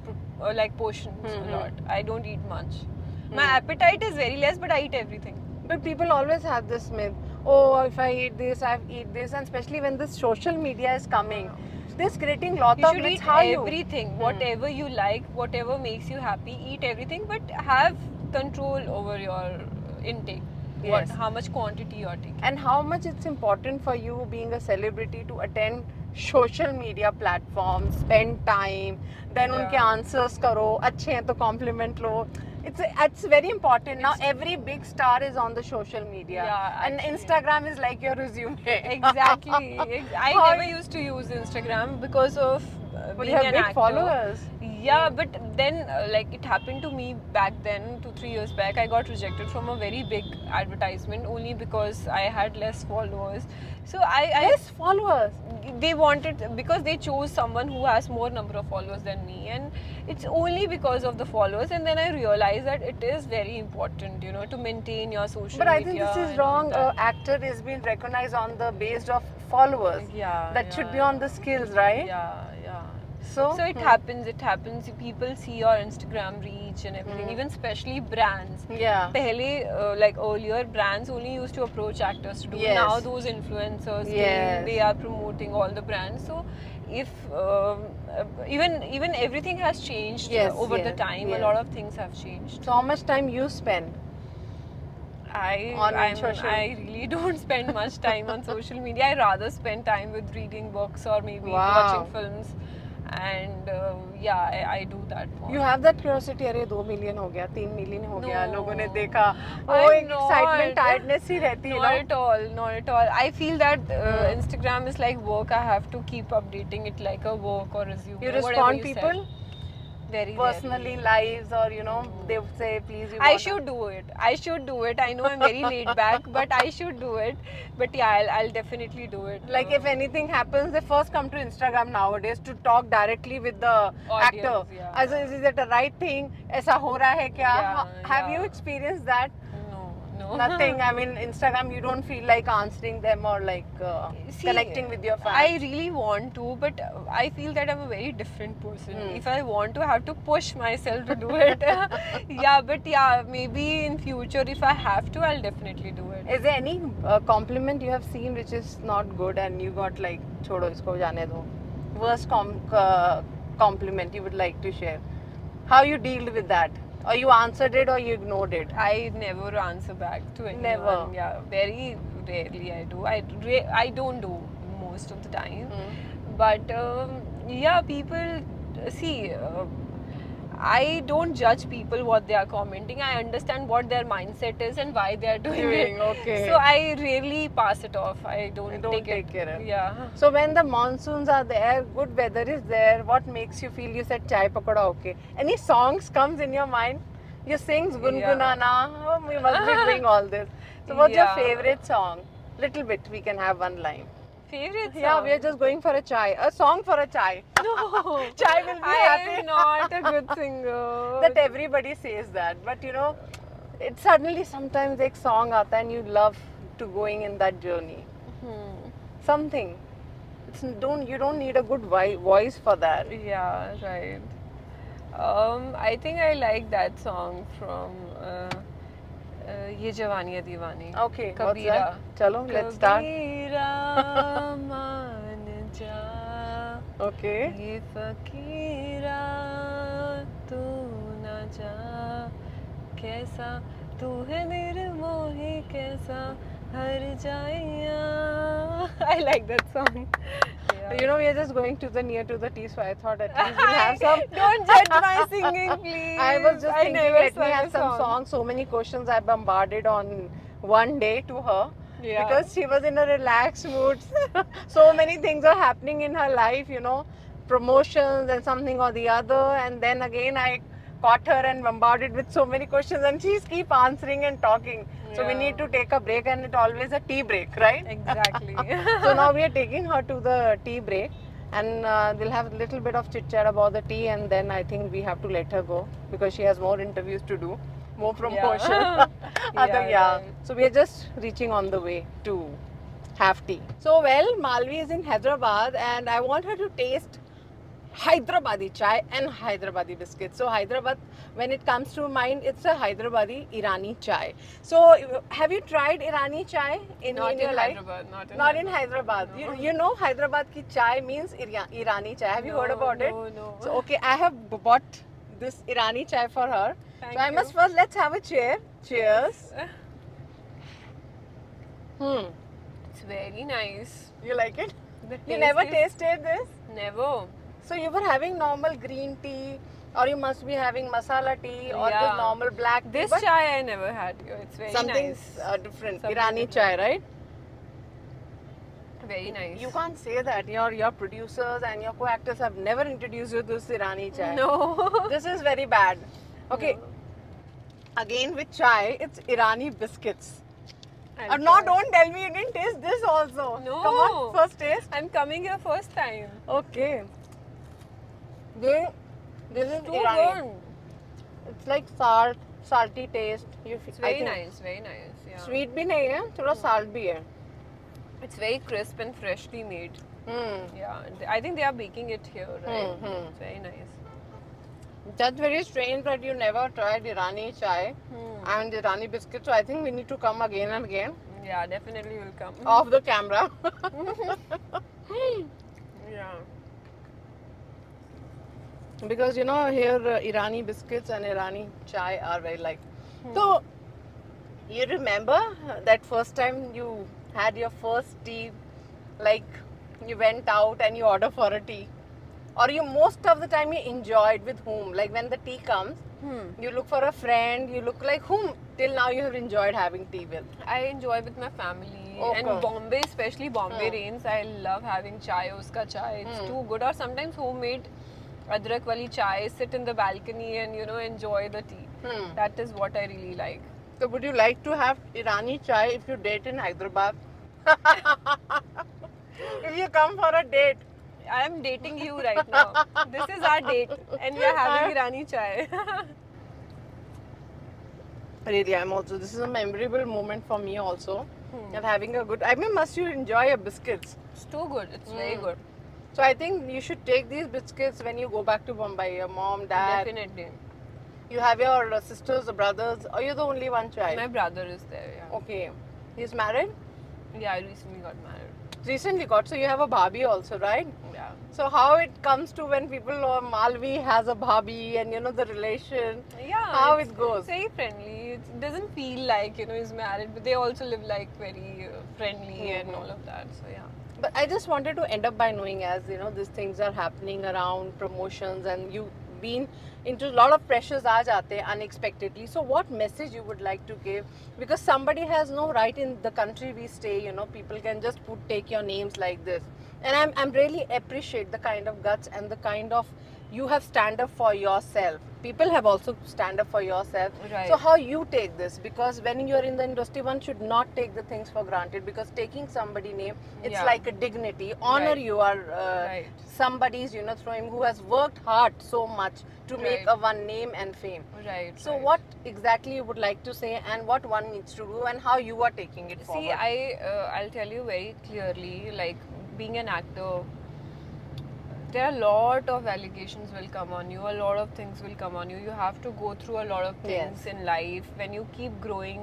like portions a lot. I don't eat much. My appetite is very less, but I eat everything. But people always have this myth, oh, if I eat this, I eat this, and especially when this social media is coming, this creating lot You of should myths. eat How you? everything, whatever you like, whatever makes you happy, eat everything, but have control over your intake. Yes. How much quantity you are taking. And how much it's important for you, being a celebrity, to attend social media platforms, spend time, then Yeah. उनके answers करो, अच्छे हैं तो compliment low. It's very important. Now every big star is on the social media. Yeah, And actually. Instagram is like your resume. Exactly. I How- never used to use Instagram because of But being you have an big actor. followers. Yeah, but then like it happened to me back then, 2-3 years back. I got rejected from a very big advertisement only because I had less followers. So Less followers. they wanted, because they chose someone who has more number of followers than me, and it's only because of the followers. And then I realized that it is very important, you know, to maintain your social But I media. think this is and all wrong. that. Actor is being recognized on the based of followers. Yeah, That should be on the skills, right? Yeah, yeah. So, So it happens. People see your Instagram reach and everything. Even especially brands. Yeah. Pehle, like earlier, brands only used to approach actors to do. Yes. Now those influencers, Yes. they are promoting all the brands. So if even everything has changed Yes, over the yes, time, yes. a lot of things have changed. So how much time you spend? On social- I really don't spend much time on social media. I rather spend time with reading books or maybe Wow. watching films. And I do that more. You have that curiosity. अरे 2 million हो गया, 3 million हो गया, No. लोगों ने देखा. वो I'm एक excitement, not. tiredness ही रहती है Not ना. at all, not at all. I feel that Instagram is like work. I have to keep updating it like a work or resume. You whatever respond you people said. Very personally rarely. lives, or you know they say please you. I wanna- should do it. I should do it. I know I'm very laid back, but I should do it. But yeah, I'll definitely do it. Like if anything happens, they first come to Instagram nowadays to talk directly with the Audience, actor. yeah. As is it the right thing? ऐसा हो रहा है क्या? Yeah, Have yeah. you experienced that? No. Nothing. I mean, Instagram, you don't feel like answering them or like See, connecting with your fans. I really want to, but I feel that I'm a very different person. If I want to, I have to push myself to do it. Maybe in future, if I have to, I'll definitely do it. Is there any compliment you have seen which is not good and you got like, छोड़ो इसको जाने दो? Worst compliment you would like to share? How you dealt with that? Or you answered it or you ignored it? I never answer back to anyone. Never. Yeah, very rarely I do. I don't do most of the time. But people see. I don't judge people what they are commenting. I understand what their mindset is and why they are doing it. Okay. So I rarely pass it off. I don't Don't take take care of it. Yeah. So when the monsoons are there, good weather is there, what makes you feel? You said chai pakoda, okay. Any songs comes in your mind? You sing Gungunana. Oh, you must be doing all this. So what's your Yeah. favorite song? Little bit, we can have one line. Favorite song? Yeah, we are just going for a chai. A song for a chai. No. Chai will be I happy. am not a good singer. That everybody says that. But you know, it suddenly sometimes एक song आता है and you love to going in that journey. Something. You don't need a good voice for that. Yeah, right. I think I like that song from Ye Jawani Hai Deewani. Okay, what's Kabira. that? Chalo, let's start. Kabira maan ja, Okay. ye fakira tu na ja, kaisa tu hai nirmohi kaisa har jaiya. I like that song. Yeah. You know, we are just going to the near to the tea, so I thought at least we'll have some. Don't judge my singing, please. I was just thinking, never let me sang have a some songs. So many questions I bombarded on one day to her. Yeah. Because she was in a relaxed mood. So many things are happening in her life, you know, promotions and something or the other. And then again, I caught her and bombarded with so many questions, and she's keep answering and talking. So we Yeah. need to take a break, and it's always a tea break, right? Exactly. So now we are taking her to the tea break, and we'll have a little bit of chit chat about the tea, and then I think we have to let her go because she has more interviews to do, more promotion. Yeah, right. So we are just reaching on the way to have tea. So well, Malvi is in Hyderabad, and I want her to taste Hyderabadi chai and Hyderabadi biscuits. So Hyderabad, when it comes to mind, it's a Hyderabadi Irani chai. So have you tried Irani chai in Not your in life? Hyderabad. Not Not in Hyderabad. No. You know Hyderabad ki chai means Irani chai. Have you heard about it? No. So okay, I have bought this Irani chai for her. Thank so I you. must first, let's have a cheer. Cheers. It's very nice. You like it? The You taste never is- tasted this? Never. So you were having normal green tea, or you must be having masala tea, or Yeah. the normal black tea. This but chai I never had here. It's very something nice. different. Something Irani different. chai, right? Very nice. You can't say that. Your producers and your co-actors have never introduced you to this Irani chai. No. This is very bad. Okay. No. Again with chai, it's Irani biscuits. I'll No, try. don't tell me you didn't taste this also. No. Come on, first taste. I'm coming here first time. Okay. This is Too Irani. good. It's like salty taste. It's very nice, very nice. Yeah. Sweet भी नहीं है, थोड़ा salt भी है. It's very crisp and freshly made. Hmm. Yeah, I think they are baking it here, right? It's very nice. That's very strange that you never tried Irani chai and Irani biscuits. So I think we need to come again and again Yeah, definitely will come. off the camera. Yeah. Because here Irani biscuits and Irani chai are very like. So you remember that first time you had your first tea, like you went out and you order for a tea, or you most of the time you enjoyed with whom? Like when the tea comes, you look for a friend. You look like whom till now you have enjoyed having tea with. I enjoy with my family Okay. and Bombay, especially Bombay rains. I love having chai, uska chai. It's too good. Or sometimes homemade adrak wali chai. Sit in the balcony and enjoy the tea. That is what I really like. So would you like to have Irani chai if you date in Hyderabad? If you come for a date. I am dating you right now. This is our date, and we are having Irani chai. Really, this is a memorable moment for me also. Of having a good, must you enjoy your biscuits? It's too good. It's very good. So I think you should take these biscuits when you go back to Bombay. Your mom, dad. Definitely. You have your sisters or brothers, or you're the only one child? My brother is there. Yeah. Okay. He's married? Yeah, I recently got married. Recently got. So you have a bhabhi also, right? Yeah. So how it comes to when people know Malvi has a bhabhi and the relation? Yeah. How it's- it goes? It's very friendly. It doesn't feel like he's married, but they also live like very friendly and all of that. So yeah. But I just wanted to end up by knowing, as these things are happening around promotions and you've been into a lot of pressures aa jate hain unexpectedly. So what message you would like to give? Because somebody has no right in the country we stay, people can just take your names like this. And I'm really appreciate the kind of guts and the kind of you have stand up for yourself. People have also stand up for yourself. Right. So how you take this? Because when you're in the industry, one should not take the things for granted. Because taking somebody name, it's Yeah. like a dignity. Honor Right. your Right. somebody's through him who has worked hard so much to make Right. a one name and fame. Right. So right. what exactly you would like to say, and what one needs to do, and how you are taking it See, forward? I'll tell you very clearly, like being an actor, there are a lot of allegations will come on you, a lot of things will come on you. You have to go through a lot of things Yes. in life. When you keep growing,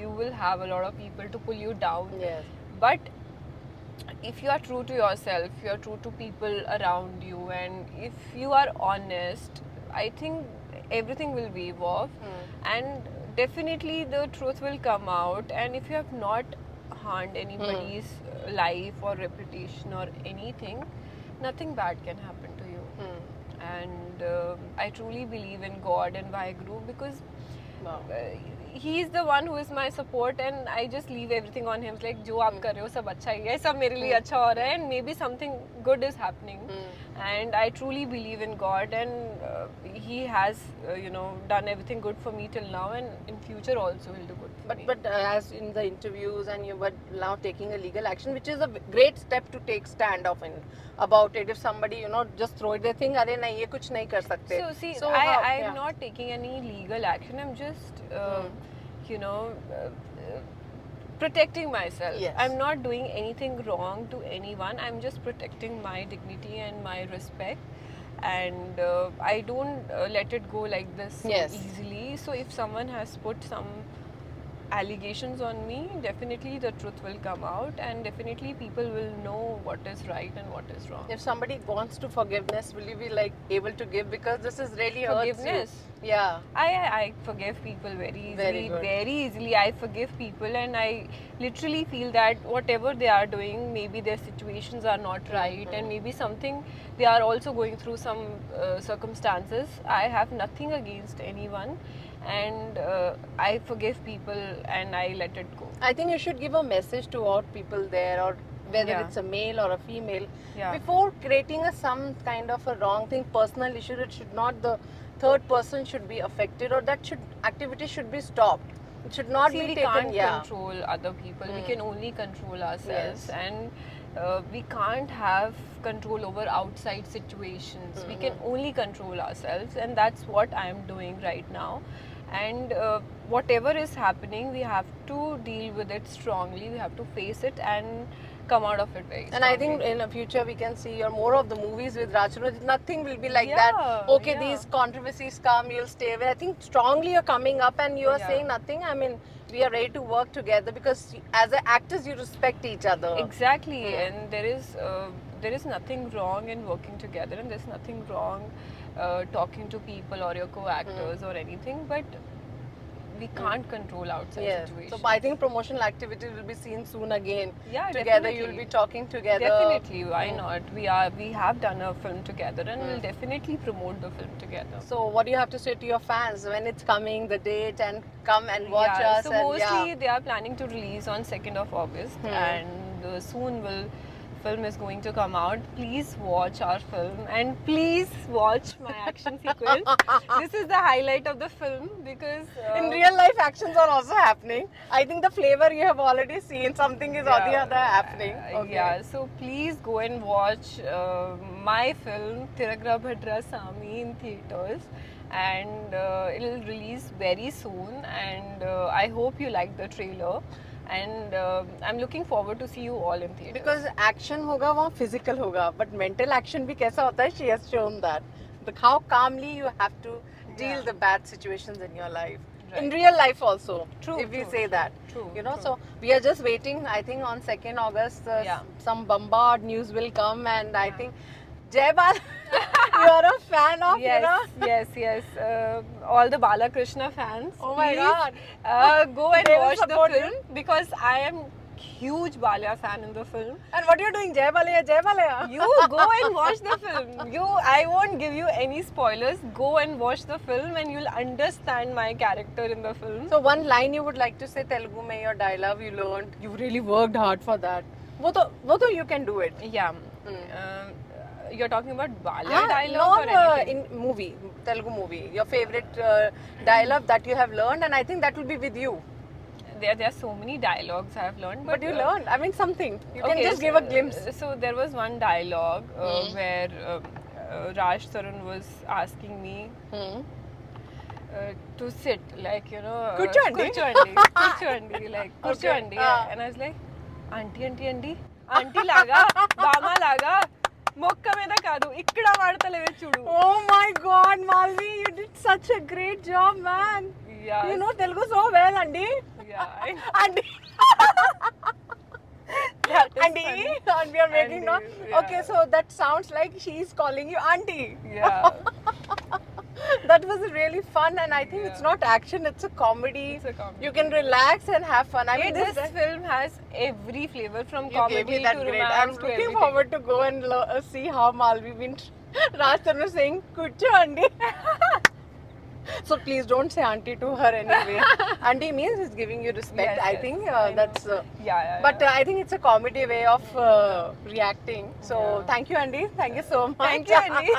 you will have a lot of people to pull you down. Yes. But if you are true to yourself, you are true to people around you, and if you are honest, I think everything will wave off, and definitely the truth will come out. And if you have not harmed anybody's life or reputation or anything, nothing bad can happen to you. And I truly believe in God and Vaheguru, because Wow. he is the one who is my support, and I just leave everything on him. It's like जो आप कर रहे हो सब अच्छा ही है, सब मेरे लिए अच्छा हो रहा है, and maybe something good is happening. And I truly believe in God, and he has done everything good for me till now, and in future also will do good for me. But as in the interviews, and you were now taking a legal action, which is a great step to take stand off in about it. If somebody just throw it, they think, "अरे नहीं ये कुछ नहीं कर सकते." So see, how- I'm yeah. not taking any legal action. I'm just, protecting myself. Yes. I'm not doing anything wrong to anyone. I'm just protecting my dignity and my respect. And I don't let it go like this so Yes. easily. So if someone has put some allegations on me, definitely the truth will come out, and definitely people will know what is right and what is wrong. If somebody wants to forgiveness, will you be able to give? Because this is really hurts you. Forgiveness? Yeah. I forgive people very easily, Very good. very easily. I forgive people, and I literally feel that whatever they are doing, maybe their situations are not right, and maybe something they are also going through some circumstances. I have nothing against anyone, and I forgive people and I let it go. I think you should give a message to all people there, or whether Yeah. it's a male or a female. Yeah. Before creating some kind of a wrong thing, personal issue, it should not, the third person should be affected, or that activity should be stopped. It should not See, be we taken. can't Yeah. control other people. We can only control ourselves, Yes. and we can't have control over outside situations. We can only control ourselves, and that's what I am doing right now. And whatever is happening, we have to deal with it strongly. We have to face it and come out of it very And I strongly. think in the future we can see more of the movies with Rajkumar. Nothing will be like Yeah, that. Okay, yeah. these controversies come, you'll stay away. I think strongly you're coming up and you are Yeah. saying nothing. I mean, we are ready to work together because as actors you respect each other. Exactly, and there is nothing wrong in working together, and there's nothing wrong talking to people or your co-actors or anything, but we can't control outside Yes. situations. So I think promotional activities will be seen soon again. Yeah, Together definitely. you'll be talking together. Definitely, why not? We have done a film together, and we'll definitely promote the film together. So what do you have to say to your fans when it's coming, the date, and come and watch Yeah, us? so and mostly they are planning to release on 2nd of August, and soon film is going to come out. Please watch our film, and please watch my action sequence. This is the highlight of the film because in real life actions are also happening. I think the flavor you have already seen, something is or the other happening. Okay. Yeah, so please go and watch my film Tiragra Bhadra Sami in theaters, and it'll release very soon, and I hope you like the trailer, and I'm looking forward to see you all in theaters. Because action होगा वहाँ physical होगा, but mental action भी कैसा होता है? She has shown that. Like how calmly you have to deal the bad situations in your life. In real life also. True, If we true, say that. true, You know, true. so we are just waiting. I think on 2nd August, some bombard news will come, and I think Jai Bal, you are a fan of, you know? Yes. All the Balakrishna fans. Oh my please, God. go and They will watch the support film because I am huge Balia fan in the film. And what are you doing? Jai Balaya, Jai Balaya. You go and watch the film. I won't give you any spoilers. Go and watch the film and you'll understand my character in the film. So one line you would like to say Telugu mein, your dialogue you learned. You really worked hard for that. वो तो you can do it. Yeah. You're talking about Balia dialogue or Not anything? in movie, Telugu movie. Your favorite dialogue that you have learned, and I think that will be with you. There are so many dialogues I have learned. But you learned. I mean, something. You can Okay, just give a glimpse. So there was one dialogue where Raj Tarun was asking me to sit, like, you know, Kurchoandi. like Okay, Kurchoandi. And I was like, auntie laga, bama laga, mokka meda kadu, ikkada vaadtaleve chudu. Oh my God, Malvi, you did such a great job, man. Yeah. You know Telugu so well, Andy. Yeah. Andy. That is Andy. funny. And we are making no. Andy, yeah. Okay, so that sounds like she's calling you auntie. Yeah. That was really fun, and I think it's not action; it's a comedy. It's a comedy. You can relax and have fun. I mean, This film has every flavor from you gave comedy me that to great. romance I'm to looking everything. forward to go and see how Malvi been Raj Tarun saying "Kuchu Andy." So please don't say auntie to her anyway. Auntie means he's giving you respect. Yes, I yes, think I know. that's. Yeah. But I think it's a comedy way of reacting. So Yeah. thank you, Andy. Thank you so much. Thank you, Andy.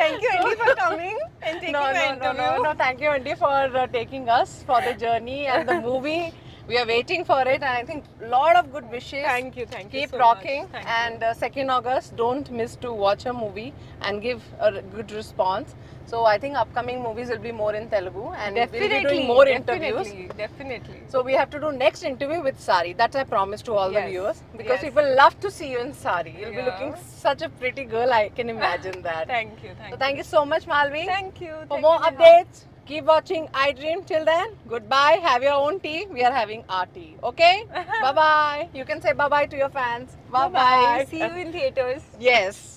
Thank you, Andy, for coming and taking my interview. No. Thank you, Andy, for taking us for the journey and the movie. We are waiting for it, and I think a lot of good wishes. Thank you Keep so rocking, much. Thank and 2nd August, don't miss to watch a movie and give a good response. So I think upcoming movies will be more in Telugu, and we'll be doing more interviews. Definitely. So we have to do next interview with sari. That I promise to all the Yes, viewers, because yes. people love to see you in sari. You'll be Yeah. looking such a pretty girl. I can imagine that. Thank you. So thank you so much, Malvi. Thank you. For Thank more you, Neha. updates, keep watching iDream. Till then, goodbye. Have your own tea. We are having our tea. Okay? Bye bye. You can say bye bye to your fans. Bye Bye-bye. See you in theaters. Yes.